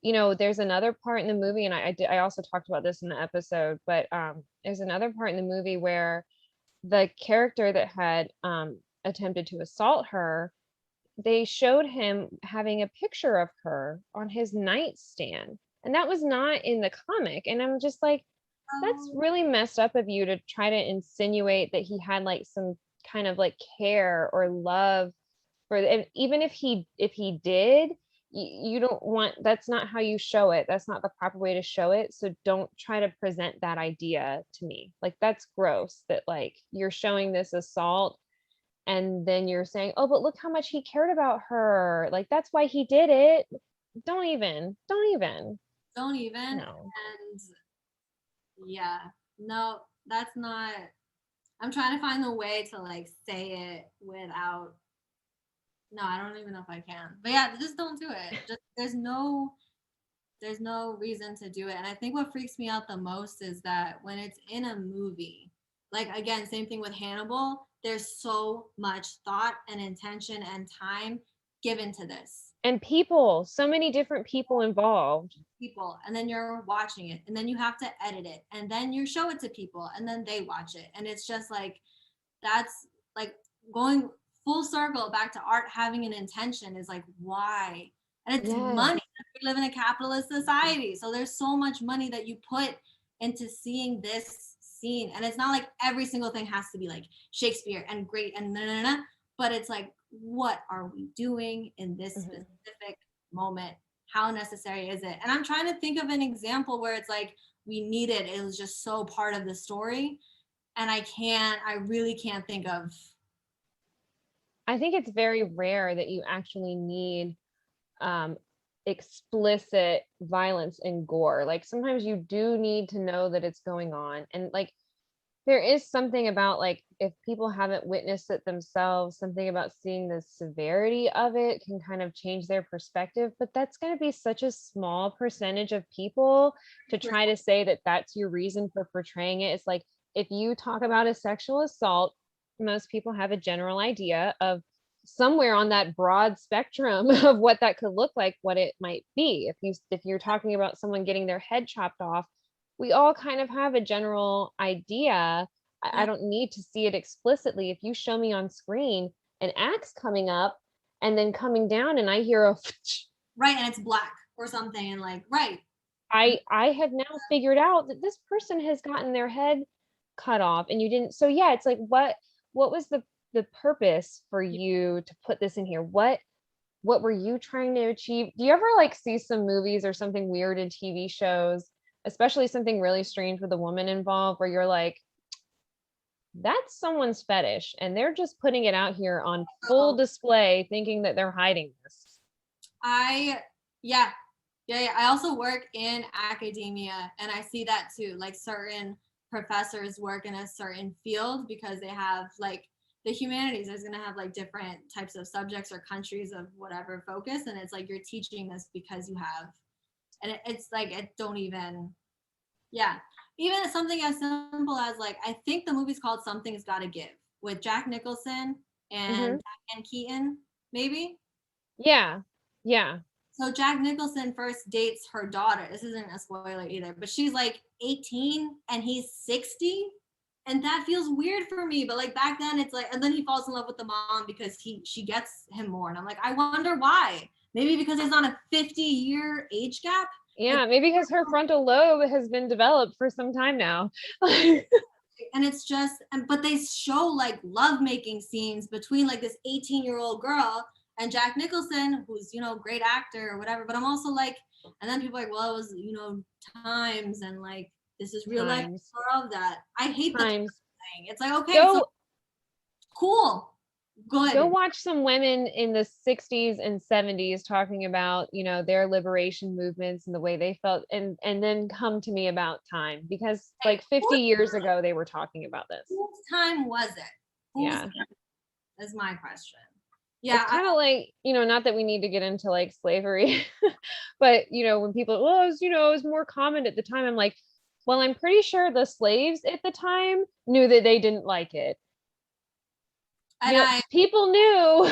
there's another part in the movie, and I also talked about this in the episode, but there's another part in the movie where the character that had attempted to assault her, they showed him having a picture of her on his nightstand. And that was not in the comic. And I'm just like, that's really messed up of you to try to insinuate that he had like some kind of like care or love and even if he did, you don't want, that's not how you show it. That's not the proper way to show it. So don't try to present that idea to me. Like, that's gross that like you're showing this assault and then you're saying, oh, but look how much he cared about her. Like, that's why he did it. Don't even. Don't even. No. And yeah, no, that's not. I'm trying to find a way to like say it without. No, I don't even know if I can. But yeah, just don't do it. Just there's no reason to do it. And I think what freaks me out the most is that when it's in a movie, like again, same thing with Hannibal, there's so much thought and intention and time given to this. And people, so many different people involved. People, and then you're watching it, and then you have to edit it, and then you show it to people, and then they watch it. And it's just like, that's like going full circle back to art having an intention is like, why? And it's money. We live in a capitalist society, so there's so much money that you put into seeing this scene, and it's not like every single thing has to be like Shakespeare and great and but it's like, what are we doing in this specific moment? How necessary is it? And I'm trying to think of an example where it's like we need it. It was just so part of the story, and I really can't think of. I think it's very rare that you actually need explicit violence and gore. Like, sometimes you do need to know that it's going on, and like there is something about like, if people haven't witnessed it themselves, something about seeing the severity of it can kind of change their perspective. But that's going to be such a small percentage of people to try to say that that's your reason for portraying it. It's like, if you talk about a sexual assault, most people have a general idea of somewhere on that broad spectrum of what that could look like, what it might be. If you're talking about someone getting their head chopped off, we all kind of have a general idea. I don't need to see it explicitly. If you show me on screen an axe coming up and then coming down and I hear a right, and it's black or something, and like, right. I have now figured out that this person has gotten their head cut off and you didn't. So yeah, it's like, what was the purpose for you to put this in here? What were you trying to achieve? Do you ever like see some movies or something weird in TV shows, especially something really strange with a woman involved, where you're like, that's someone's fetish and they're just putting it out here on full display thinking that they're hiding this? Yeah. I also work in academia, and I see that too. Like, certain professors work in a certain field because they have like the humanities is going to have like different types of subjects or countries of whatever focus, and it's like, you're teaching this because you have. And it's like, it don't even, even something as simple as like, I think the movie's called Something's Gotta Give, with Jack Nicholson and Diane Keaton, maybe. Yeah. So Jack Nicholson first dates her daughter. This isn't a spoiler either, but she's like 18 and he's 60. And that feels weird for me. But like back then, it's like, and then he falls in love with the mom because she gets him more. And I'm like, I wonder why. Maybe because it's on a 50-year age gap. Yeah, like, maybe because her frontal lobe has been developed for some time now. And it's just, but they show like lovemaking scenes between like this 18-year-old girl and Jack Nicholson, who's, great actor or whatever. But I'm also like, and then people are like, well, it was, times, and like, this is real life of that. I hate the thing. It's like, okay, so cool. Good. Go watch some women in the 60s and 70s talking about, their liberation movements and the way they felt, and then come to me about time, because like 50 years ago they were talking about this. Whose time was it? That's my question. Yeah, it's kind of like, not that we need to get into like slavery, but when people, it was more common at the time. I'm like, well, I'm pretty sure the slaves at the time knew that they didn't like it. And people knew.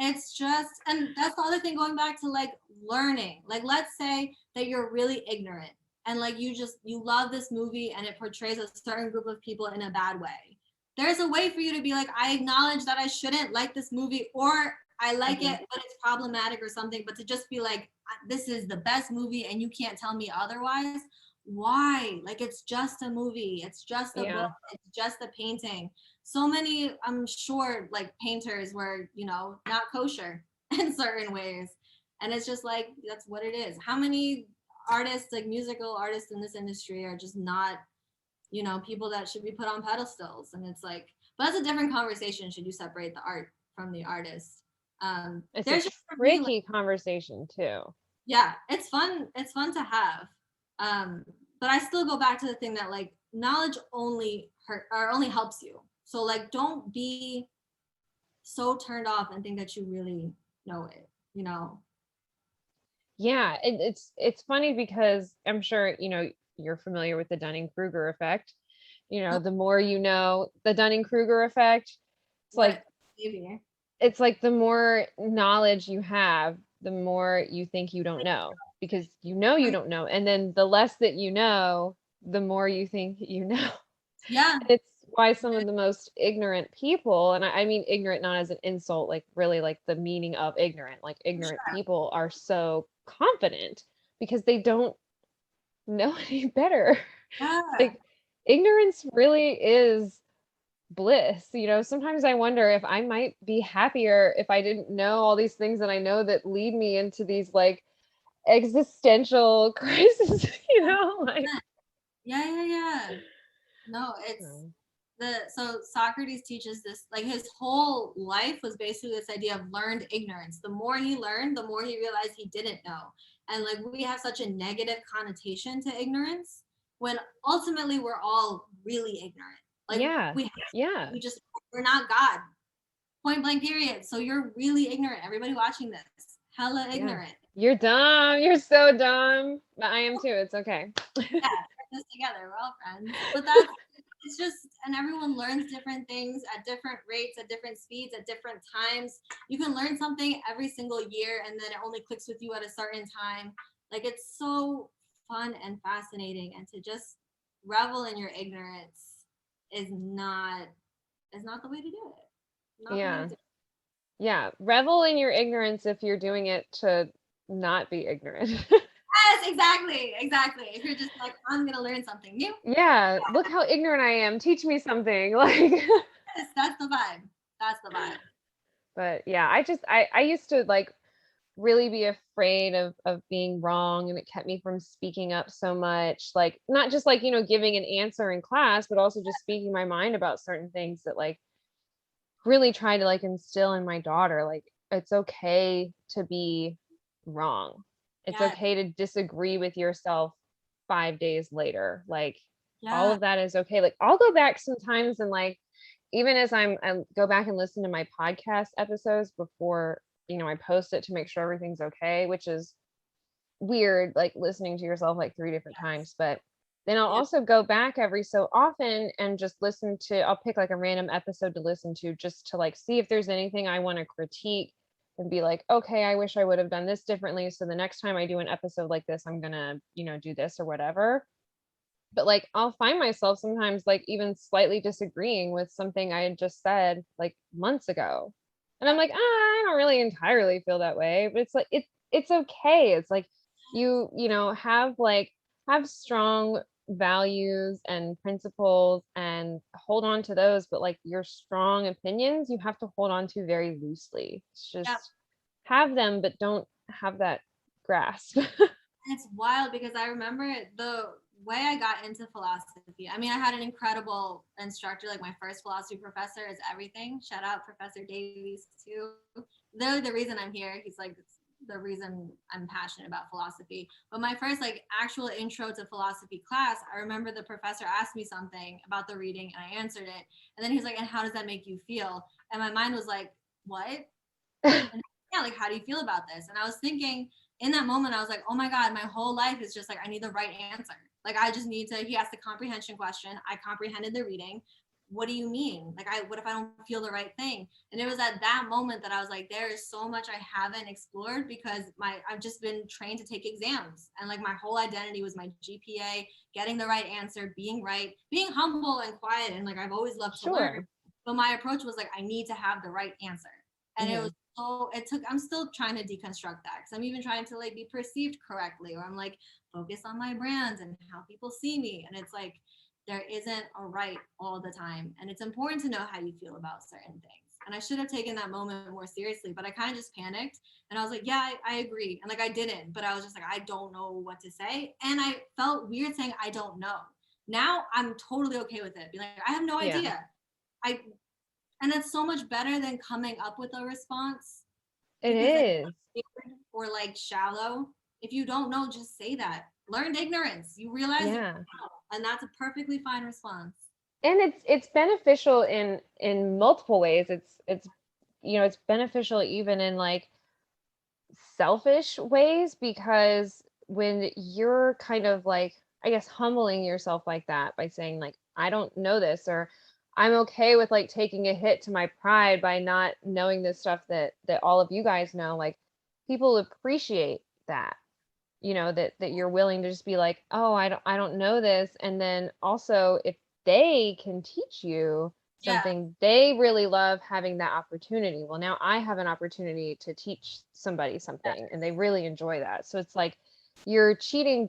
It's just, and that's the other thing, going back to like learning. Like, let's say that you're really ignorant and like you love this movie and it portrays a certain group of people in a bad way. There's a way for you to be like, I acknowledge that I shouldn't like this movie, or I like it, but it's problematic or something. But to just be like, this is the best movie and you can't tell me otherwise. why? Like, it's just a movie, it's just a Yeah. book, it's just a painting. So many, I'm sure, like painters were, not kosher in certain ways. And it's just like, that's what it is. How many artists, like musical artists in this industry, are just not, people that should be put on pedestals? And it's like, but that's a different conversation. Should you separate the art from the artist? It's a There's just for me, like, tricky conversation too. yeah, it's fun. It's fun to have. Um, but I still go back to the thing that, like, knowledge only hurt or only helps you. So like, don't be so turned off and think that you really know it. Yeah, it's funny because I'm sure, you're familiar with the Dunning-Kruger effect. The more you know, the Dunning-Kruger effect, it's What? like Maybe. it's like the more knowledge you have, the more you think you don't know because you don't know. And then the less that you know, the more you think you know. Yeah. It's why some of the most ignorant people, and I mean ignorant not as an insult, like really like the meaning of ignorant, like ignorant people are so confident because they don't know any better. Yeah. Like ignorance really is bliss. Sometimes I wonder if I might be happier if I didn't know all these things that I know that lead me into these like existential crises, like Yeah. Yeah. Yeah. No, it's um, so Socrates teaches this, like his whole life was basically this idea of learned ignorance. The more he learned, the more he realized he didn't know. And like, we have such a negative connotation to ignorance when ultimately we're all really ignorant. Like, yeah. Yeah. we just, we're not God. Point blank period. So you're really ignorant. Everybody watching this, hella Yeah. ignorant. You're dumb. You're so dumb. But I am too. It's okay. Yeah, put this together. We're all friends. But that's, it's just, and everyone learns different things at different rates, at different speeds, at different times. You can learn something every single year and then it only clicks with you at a certain time. Like, it's so fun and fascinating, and to just revel in your ignorance is not the way to do it. Not the way to Yeah. do it. Yeah. Revel in your ignorance if you're doing it to not be ignorant. Yes, exactly. Exactly. If you're just like, I'm gonna learn something new. Yeah. Look how ignorant I am. Teach me something. Like Yes, that's the vibe. That's the vibe. but yeah, I used to like really be afraid of being wrong, and it kept me from speaking up so much, like not just like giving an answer in class, but also just speaking my mind about certain things that like really try to like instill in my daughter like it's okay to be wrong, it's Yeah. okay to disagree with yourself 5 days later, like all Yeah. of that is okay. Like I'll go back sometimes and like even as I go back and listen to my podcast episodes before I post it to make sure everything's okay, which is weird, like listening to yourself like 3 different times. But then I'll Yeah. also go back every so often and just I'll pick like a random episode to listen to just to like see if there's anything I want to critique and be like, okay, I wish I would have done this differently. So the next time I do an episode like this, I'm gonna, do this or whatever. But like I'll find myself sometimes like even slightly disagreeing with something I had just said like months ago. And I'm like, I don't really entirely feel that way. But it's like it's okay. It's like have strong values and principles and hold on to those, but like your strong opinions you have to hold on to very loosely. It's Yeah. just have them, but don't have that grasp. It's wild because I remember the way I got into philosophy. I mean, I had an incredible instructor. Like, my first philosophy professor is everything. Shout out Professor Davies too. They're the reason I'm here. He's like the reason I'm passionate about philosophy. But my first like actual intro to philosophy class, I remember the professor asked me something about the reading and I answered it. And then he's like, "And how does that make you feel?" And my mind was like, "What?" And yeah, like, how do you feel about this? And I was thinking in that moment, I was like, oh my God, my whole life is just like, I need the right answer. Like, I just need to, he asked the comprehension question. I comprehended the reading. What do you mean? Like, what if I don't feel the right thing? And it was at that moment that I was like, there is so much I haven't explored because I've just been trained to take exams. And like, my whole identity was my GPA, getting the right answer, being right, being humble and quiet. And like, I've always loved to learn. Sure. But my approach was like, I need to have the right answer. And it was Mhm. so I'm still trying to deconstruct that, because I'm even trying to like be perceived correctly, or I'm like focus on my brand and how people see me. And it's like, there isn't a right all the time. And it's important to know how you feel about certain things. And I should have taken that moment more seriously, but I kind of just panicked and I was like, yeah, I agree. And like, I didn't, but I was just like, I don't know what to say. And I felt weird saying, I don't know. Now I'm totally okay with it. Be like, I have no Yeah. idea. I And it's so much better than coming up with a response, It because it's is. weird or like shallow. If you don't know, just say that. Learned ignorance. You realize you Yeah. don't know, and that's a perfectly fine response. And it's beneficial in multiple ways. It's it's beneficial even in like selfish ways, because when you're kind of like, I guess, humbling yourself like that by saying like, I don't know this, or I'm okay with like taking a hit to my pride by not knowing this stuff that all of you guys know, like people appreciate that, that you're willing to just be like, oh, I don't know this. And then also, if they can teach you Yeah. something, they really love having that opportunity. Well, now I have an opportunity to teach somebody something, and they really enjoy that. So it's like you're cheating,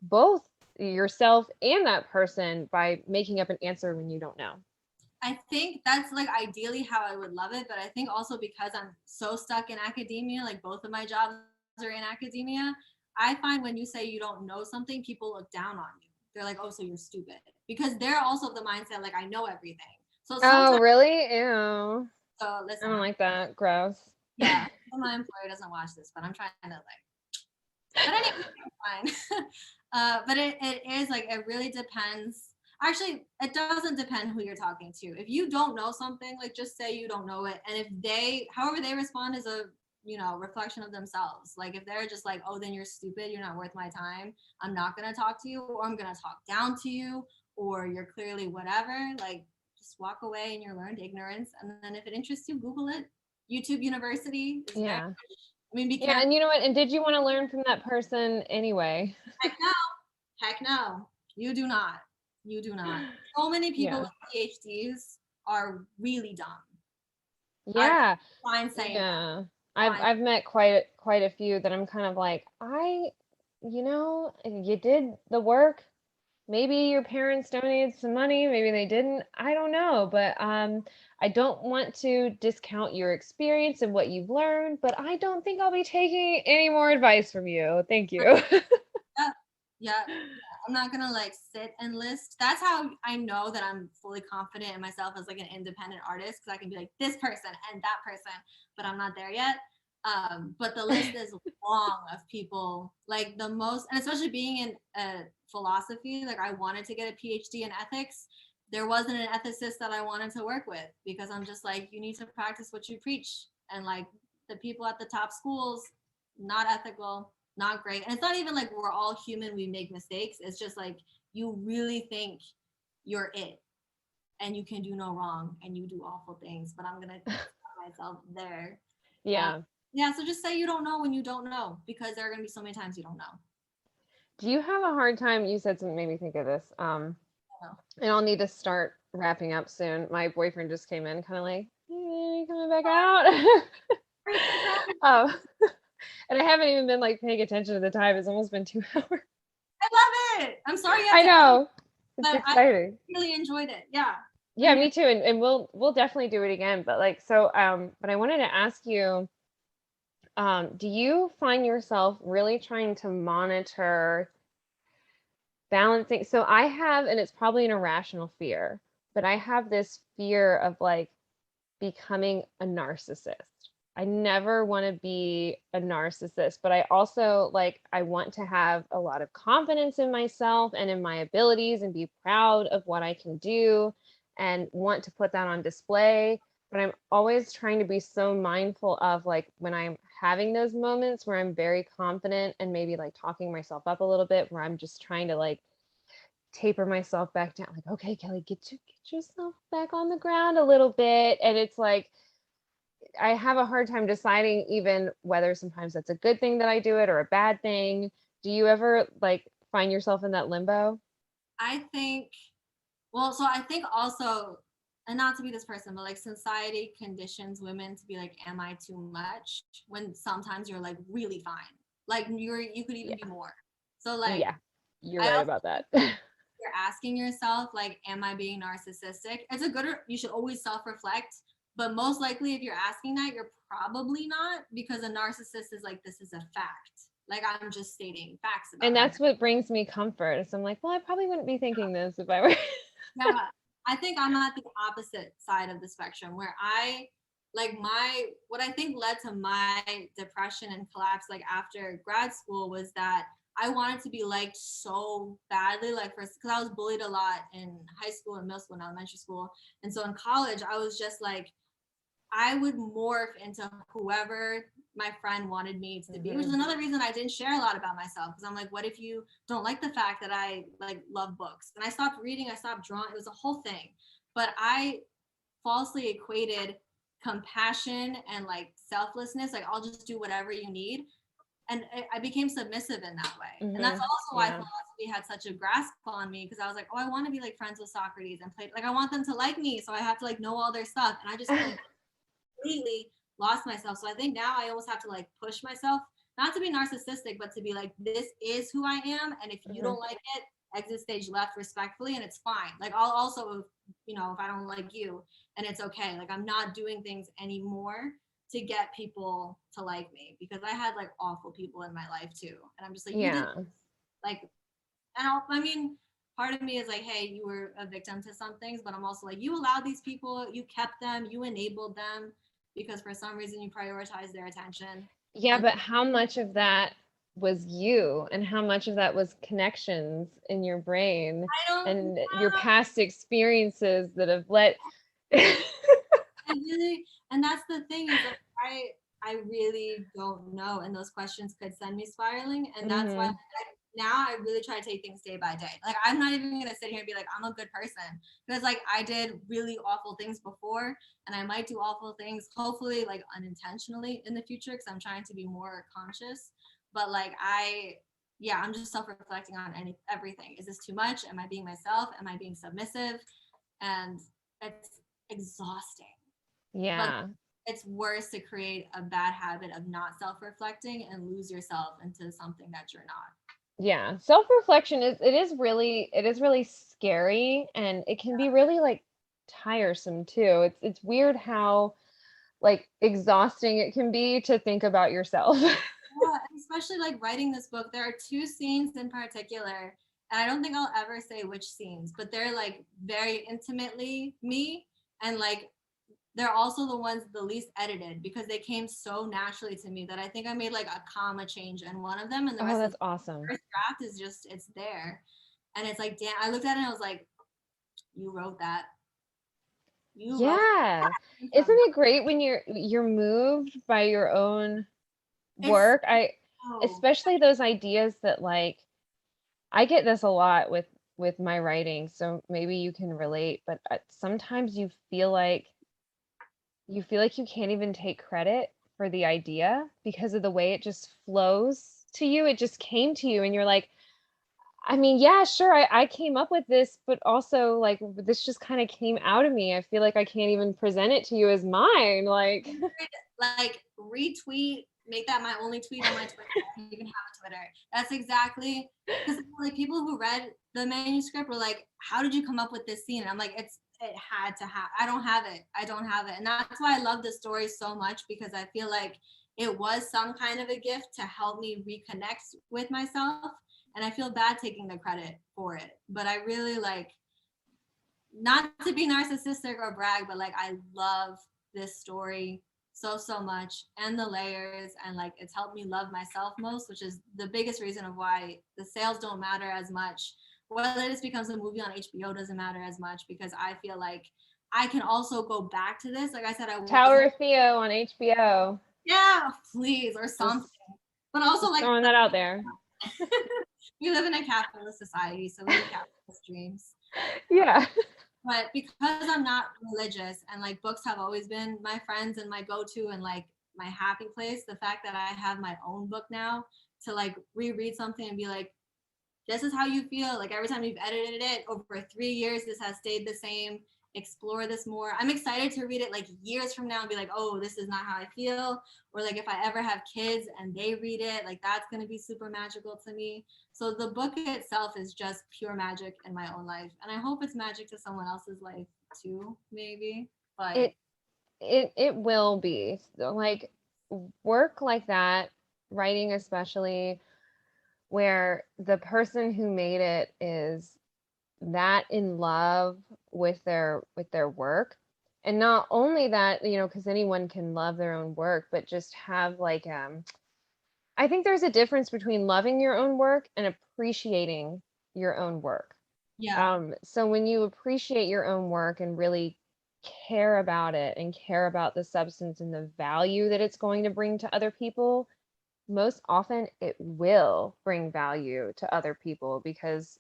both yourself and that person by making up an answer when you don't know. I think that's like ideally how I would love it, but I think also because I'm so stuck in academia, like both of my jobs are in academia, I find when you say you don't know something, people look down on you. They're like, "Oh, so you're stupid," because they're also of the mindset like I know everything. So Oh, sometimes, really? Ew. so I listen, don't like that. Gross. yeah, my employer doesn't watch this, but I'm trying to like. But anyway, it's fine. But it is like, it really depends. Actually, it doesn't depend who you're talking to. If you don't know something, like just say you don't know it. And if however they respond is a, reflection of themselves. Like if they're just like, oh, then you're stupid, you're not worth my time, I'm not going to talk to you, or I'm going to talk down to you, or you're clearly whatever, like just walk away in your learned ignorance. And then if it interests you, Google it. YouTube University is very, Yeah. I mean, be Yeah, careful. and you know what? And did you want to learn from that person anyway? Heck no. Heck no. You do not. You do not. So many people Yeah. with PhDs are really dumb. I Yeah. find saying that. Yeah. I've Fine. I've met quite a few that I'm kind of like, you did the work. Maybe your parents donated some money, maybe they didn't. I don't know, but I don't want to discount your experience and what you've learned, but I don't think I'll be taking any more advice from you. Thank you. Yeah. Yeah. I'm not gonna like sit and list. That's how I know that I'm fully confident in myself as like an independent artist, because I can be like this person and that person, but I'm not there yet. But the list is long of people, like the most, and especially being in philosophy, like I wanted to get a PhD in ethics. There wasn't an ethicist that I wanted to work with, because I'm just like, you need to practice what you preach. And like the people at the top schools, not ethical, not great. And it's not even like we're all human, we make mistakes. It's just like you really think you're it and you can do no wrong and you do awful things. But I'm gonna put myself there. Uh, Yeah. yeah, so just say you don't know when you don't know, because there are gonna be so many times you don't know. Do you have a hard time? You said something made me think of this. No. And I'll need to start wrapping up soon. My boyfriend just came in, kind of like, hey, you coming back out? um, and I haven't even been like paying attention to the time. It's almost been 2 hours. I love it. I'm sorry you had I to end, know. It's but I exciting. really enjoyed it. Yeah. I'm Yeah, here. me too. And we'll definitely do it again. But like, so but I wanted to ask you, do you find yourself really trying to monitor balancing? So I have, and it's probably an irrational fear, but I have this fear of like becoming a narcissist. I never want to be a narcissist, but I also like, I want to have a lot of confidence in myself and in my abilities and be proud of what I can do and want to put that on display. But I'm always trying to be so mindful of like when I'm having those moments where I'm very confident and maybe like talking myself up a little bit, where I'm just trying to like taper myself back down, like, okay, Kelly, get yourself back on the ground a little bit. And it's like I have a hard time deciding even whether sometimes that's a good thing that I do it or a bad thing. Do you ever like find yourself in that limbo? I think, well, so I think also and not to be this person, but like society conditions women to be like, am I too much? When sometimes you're like really fine. Like you could even Yeah. be more. So like Yeah. You're I right also about that. you're asking yourself, like, am I being narcissistic? It's a good, you should always self-reflect. But most likely if you're asking that, you're probably not, because a narcissist is like, this is a fact. Like I'm just stating facts about And it. that's what brings me comfort. So I'm like, well, I probably wouldn't be thinking this if I were. Yeah, I think I'm at the opposite side of the spectrum where I like what I think led to my depression and collapse like after grad school was that I wanted to be liked so badly, like first because I was bullied a lot in high school and middle school and elementary school. And so in college, I was just like, I would morph into whoever my friend wanted me to be, which is another reason I didn't share a lot about myself, because I'm like, what if you don't like the fact that I like love books? And I stopped reading, I stopped drawing. It was a whole thing. But I falsely equated compassion and like selflessness, like I'll just do whatever you need. And I became submissive in that way. And that's also why Yeah. philosophy had such a grasp on me, because I was like, oh, I want to be like friends with Socrates and play, like I want them to like me. So I have to like know all their stuff. And I just completely lost myself. So I think now I almost have to like push myself, not to be narcissistic, but to be like, this is who I am. And if you don't like it, exit stage left respectfully, and it's fine. Like I'll also, you know, if I don't like you, and it's okay. Like I'm not doing things anymore to get people to like me, because I had like awful people in my life too. And I'm just like, you did Yeah. like, and I mean, part of me is like, hey, you were a victim to some things, but I'm also like, you allowed these people, you kept them, you enabled them, because for some reason you prioritize their attention. Yeah, And but how much of that was you and how much of that was connections in your brain I don't and your know. past experiences that have let I really, and that's the thing is like, I really don't know, and those questions could send me spiraling, and that's why now I really try to take things day by day. Like I'm not even gonna sit here and be like, I'm a good person, because like I did really awful things before, and I might do awful things, hopefully like unintentionally in the future, because I'm trying to be more conscious. But like yeah, I'm just self-reflecting on everything. Is this too much? Am I being myself? Am I being submissive? And it's exhausting. But Yeah. it's worse to create a bad habit of not self-reflecting and lose yourself into something that you're not. Yeah. Self-reflection it is really scary and it can be really like tiresome too. It's weird how like exhausting it can be to think about yourself. Yeah, especially like writing this book, there are two scenes in particular, and I don't think I'll ever say which scenes, but they're like very intimately me, and like they're also the ones the least edited, because they came so naturally to me that I think I made like a comma change in one of them, and the Oh, rest of that's the awesome. first draft is just, it's there. And it's like, damn, I looked at it and I was like, you wrote that. You wrote Yeah. that Isn't from, it great when you're moved by your own it's work? I so, especially those ideas that like I get this a lot with my writing, so maybe you can relate, but sometimes you feel like you can't even take credit for the idea because of the way it just flows to you. It just came to you and you're like, I mean, yeah, sure, I came up with this, but also like this just kind of came out of me. I feel like I can't even present it to you as mine. Like, like retweet, make that my only tweet on my Twitter. I don't even have a Twitter. That's exactly, because like people who read the manuscript were like, how did you come up with this scene? And I'm like, it had to have, I don't have it. I don't have it. And that's why I love the story so much, because I feel like it was some kind of a gift to help me reconnect with myself. And I feel bad taking the credit for it. But I really like, not to be narcissistic or brag, but like I love this story so much, and the layers, and like it's helped me love myself most, which is the biggest reason of why the sales don't matter as much. Whether this becomes a movie on HBO doesn't matter as much, because I feel like I can also go back to this. Like I said, I Tower wasn't, of Theo on HBO. yeah, please, or something. Just But also just like throwing that out there. we live in a capitalist society, so we have capitalist dreams. Yeah. But because I'm not religious, and like books have always been my friends and my go-to and like my happy place, the fact that I have my own book now to like reread something and be like, this is how you feel, like every time you've edited it over 3 years, this has stayed the same. explore this more. I'm excited to read it like years from now and be like, oh, this is not how I feel. Or like if I ever have kids and they read it, like that's going to be super magical to me. So the book itself is just pure magic in my own life. And I hope it's magic to someone else's life too, maybe. But It will be. So, like, work like that, writing especially, where the person who made it is that in love with their work. And not only that, because anyone can love their own work, but just have like I think there's a difference between loving your own work and appreciating your own work. yeah, So when you appreciate your own work and really care about it and care about the substance and the value that it's going to bring to other people, most often it will bring value to other people because,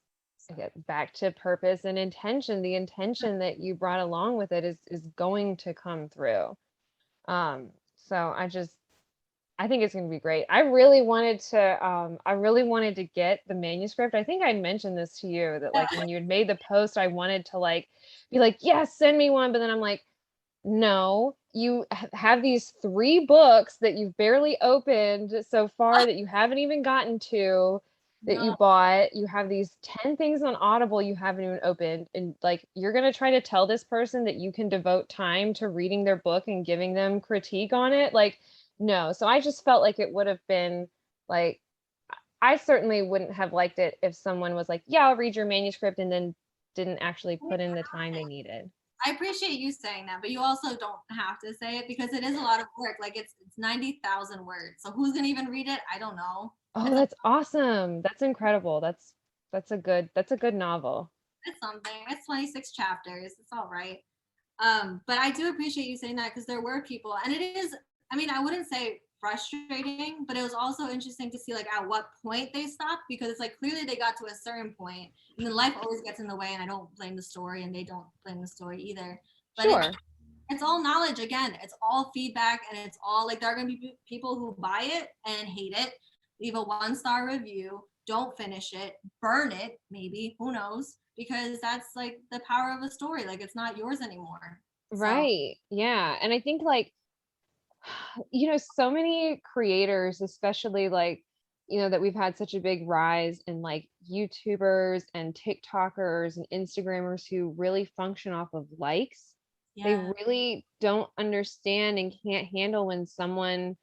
again, back to purpose and intention, the intention that you brought along with it is going to come through. So I think it's going to be great. I really wanted to get the manuscript. I think I mentioned this to you that like when you had made the post, I wanted to like be like, yes, send me one. But then I'm like, no, you have these 3 books that you've barely opened so far that you haven't even gotten to, that you no, bought. You have these 10 things on Audible you haven't even opened. And like, you're going to try to tell this person that you can devote time to reading their book and giving them critique on it. Like, no. So I just felt like it would have been like, I certainly wouldn't have liked it if someone was like, yeah, I'll read your manuscript and then didn't actually put in the time they needed. I appreciate you saying that, but you also don't have to say it because it is a lot of work. Like it's 90,000 words. So who's gonna even read it? I don't know. Oh, It's a that's awesome. That's incredible. That's a good novel. it's something. It's 26 chapters. It's all right. But I do appreciate you saying that because there were people, and it is, I mean, I wouldn't say frustrating, but it was also interesting to see like at what point they stopped because it's like clearly they got to a certain point, and then life always gets in the way, and I don't blame the story, and they don't blame the story either. But Sure. it's all knowledge again. It's all feedback, and it's all like there are gonna be people who buy it and hate it, leave a 1-star review, don't finish it, burn it, maybe, who knows? Because that's like the power of a story. Like it's not yours anymore. So Right. Yeah. And I think like, so many creators, especially like, that we've had such a big rise in like YouTubers and TikTokers and Instagrammers who really function off of likes. They yeah, really don't understand and can't handle when someone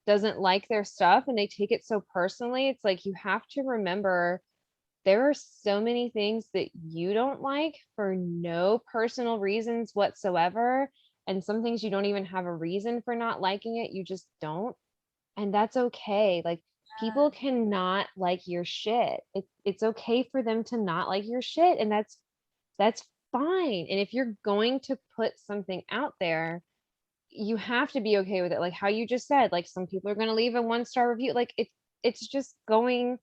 doesn't like their stuff and they take it so personally. It's like you have to remember there are so many things that you don't like for no personal reasons whatsoever. And some things you don't even have a reason for not liking it. You just don't. And that's okay. Like, people cannot like your shit. It's okay for them to not like your shit. And that's fine. And if you're going to put something out there, you have to be okay with it. Like how you just said, like some people are going to leave a 1-star review. Like it's just going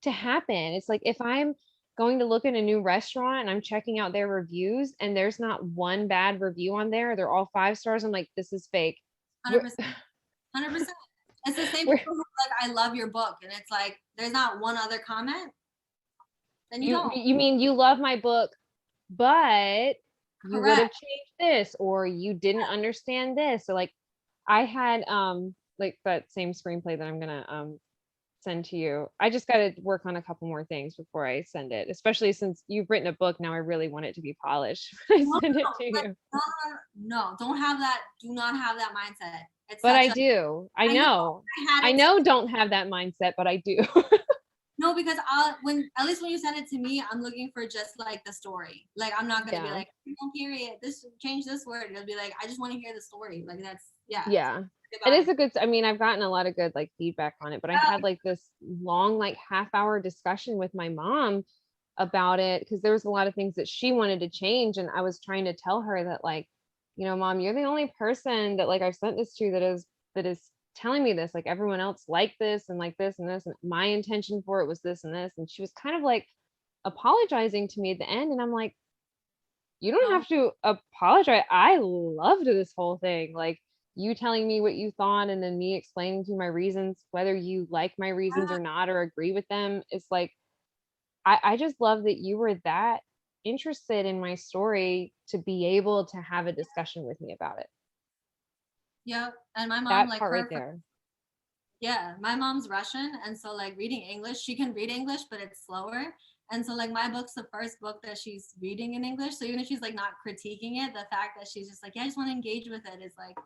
to happen. It's like if I'm going to look at a new restaurant and I'm checking out their reviews and there's not one bad review on there, they're all 5 stars. I'm like, this is fake. We're, 100%. 100%. It's the same we're people who are like, I love your book. And it's like, there's not one other comment, then you you don't. you mean you love my book, but you would have Correct. changed this or you didn't understand this. So like I had like that same screenplay that I'm gonna send to you. I just got to work on a couple more things before I send it, especially since you've written a book. Now I really want it to be polished when I No, send it no, to like, you. no, don't have that. Do not have that mindset. It's But such I a, do. I I know know. I had I it. know don't have that mindset, but I do. No, because when at least when you send it to me, I'm looking for just like the story. Like I'm not gonna be Yeah. like, no, period. This change this word. It'll be like, I just want to hear the story. Like that's yeah. Yeah. It Goodbye. is a good, I mean, I've gotten a lot of good like feedback on it, but I had like this long, like half-hour discussion with my mom about it because there was a lot of things that she wanted to change. And I was trying to tell her that like, mom, you're the only person that like I've sent this to that is telling me this. Like everyone else like this and like this and this. And my intention for it was this and this. And she was kind of like apologizing to me at the end. And I'm like, you don't No, have to apologize. I loved this whole thing. Like you telling me what you thought and then me explaining to you my reasons, whether you like my reasons or not or agree with them. It's like I just love that you were that. interested in my story to be able to have a discussion with me about it. Yep. And my mom, That like part right there. yeah, my mom's Russian. And so like reading English, she can read English, but it's slower. And so like my book's the first book that she's reading in English. So even if she's like not critiquing it, the fact that she's just like, yeah, I just want to engage with it is like,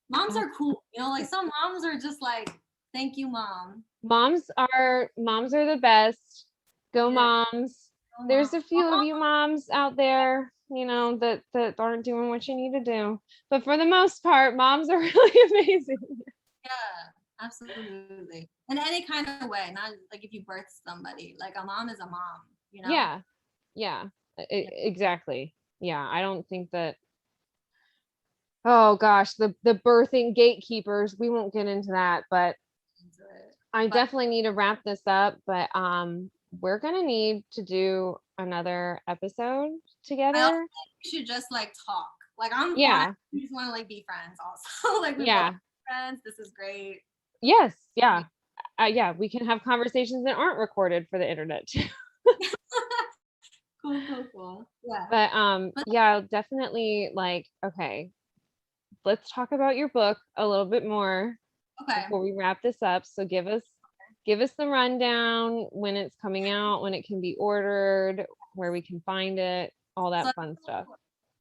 moms are cool. You know, like some moms are just like, thank you, mom. Moms are the best. Go Yeah. moms. Oh, There's a few of mom. you moms out there, you know, that aren't doing what you need to do. But for the most part, moms are really amazing. Yeah, absolutely. In any kind of way, not like if you birth somebody, like a mom is a mom, you know? Yeah. Yeah. Exactly. Yeah. I don't think that, oh gosh, the birthing gatekeepers, we won't get into that, but I But definitely need to wrap this up, but we're gonna need to do another episode I also together. think we should just like talk. Like I'm fine. Yeah. We just want to like be friends also. Like we both Yeah. friends. This is great. Yes. Yeah. Yeah, we can have conversations that aren't recorded for the internet too. Cool, cool, cool. Yeah. But But yeah, definitely like, okay, let's talk about your book a little bit more okay. before we wrap this up. So give us the rundown, when it's coming out, when it can be ordered, where we can find it, all So that fun stuff.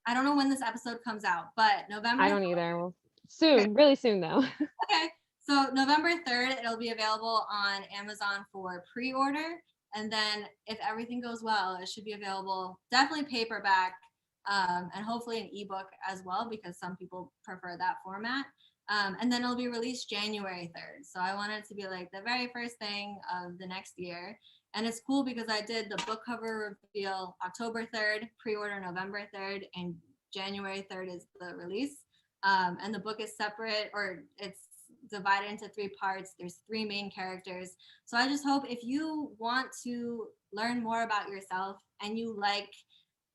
I don't know when this episode comes out, but November. I don't either. Well, Okay. soon, really soon though. Okay. So November 3rd, it'll be available on Amazon for pre-order. And then if everything goes well, it should be available definitely paperback, and hopefully an ebook as well, because some people prefer that format. And then it'll be released January 3rd. So I want it to be like the very first thing of the next year. And it's cool because I did the book cover reveal October 3rd, pre-order November 3rd, and January 3rd is the release. And the book is separate, or it's divided into 3 parts. There's 3 main characters. So I just hope if you want to learn more about yourself and you like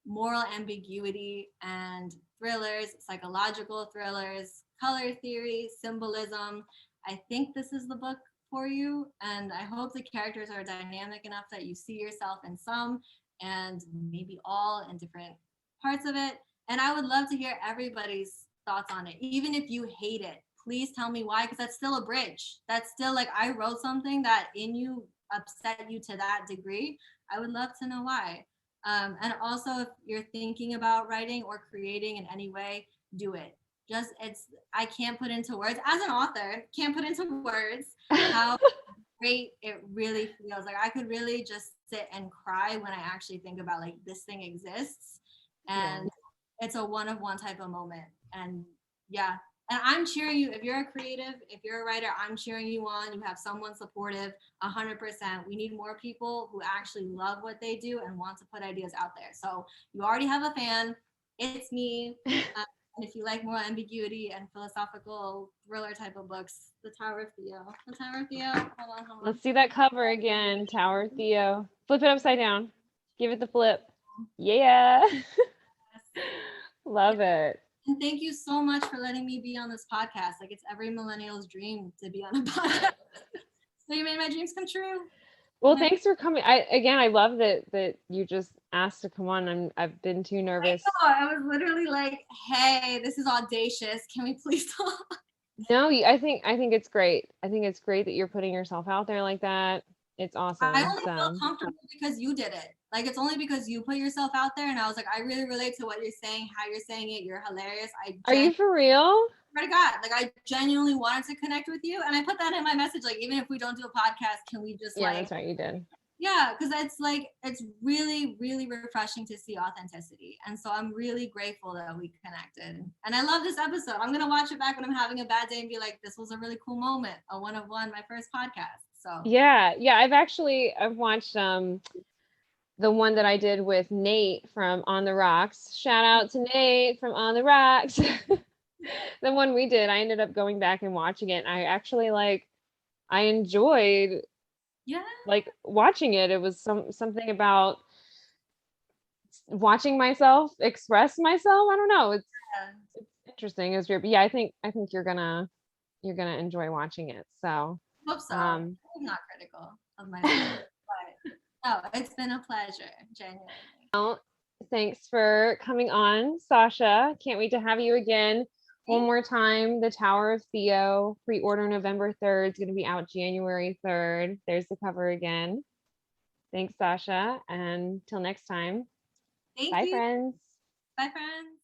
moral ambiguity and thrillers, psychological thrillers, color theory, symbolism, I think this is the book for you. And I hope the characters are dynamic enough that you see yourself in some and maybe all in different parts of it. And I would love to hear everybody's thoughts on it. Even if you hate it, please tell me why, because that's still a bridge. That's still like I wrote something that in you upset you to that degree. I would love to know why. And also, if you're thinking about writing or creating in any way, do it. Just I can't put into words as an author, can't put into words how great it really feels. Like I could really just sit and cry when I actually think about like this thing exists, and it's a one of one type of moment. And yeah, and I'm cheering you. If you're a creative, if you're a writer, I'm cheering you on. You have someone supportive, 100%. We need more people who actually love what they do and want to put ideas out there. So you already have a fan. It's me. And if you like more ambiguity and philosophical thriller type of books, The Tower of Theo. The Tower of Theo. Hold on. Let's see that cover again. Tower of Theo. Flip it upside down. Give it the flip. Yeah. Love it. And thank you so much for letting me be on this podcast. Like it's every millennial's dream to be on a podcast. So you made my dreams come true. Well, thanks for coming. I love that you just asked to come on. I've been too nervous. I was literally like, hey, this is audacious. Can we please talk? No, I think it's great. I think it's great that you're putting yourself out there like that. It's awesome. I only feel comfortable because you did it. Like it's only because you put yourself out there, and I was like, I really relate to what you're saying, how you're saying it. You're hilarious. Are you for real? Swear to God, like I genuinely wanted to connect with you, and I put that in my message. Like even if we don't do a podcast, can we just Yeah, that's right. You did. Yeah, because it's really, really refreshing to see authenticity. And so I'm really grateful that we connected. And I love this episode. I'm gonna watch it back when I'm having a bad day and be like, this was a really cool moment, a one of one, my first podcast. So yeah, I've watched the one that I did with Nate from On the Rocks. Shout out to Nate from On the Rocks. The one we did, I ended up going back and watching it. I actually I enjoyed like watching it. It was something about watching myself express myself. I don't know. It's interesting. It was weird. But yeah, I think you're gonna enjoy watching it. So hope so. I'm not critical of myself, but no, it's been a pleasure, genuinely. Thanks for coming on, Sasha. Can't wait to have you again. One more time, The Tower of Theo, pre-order November 3rd. It's going to be out January 3rd. There's the cover again. Thanks, Sasha. And till next time. Thank Bye, you. friends. Bye, friends.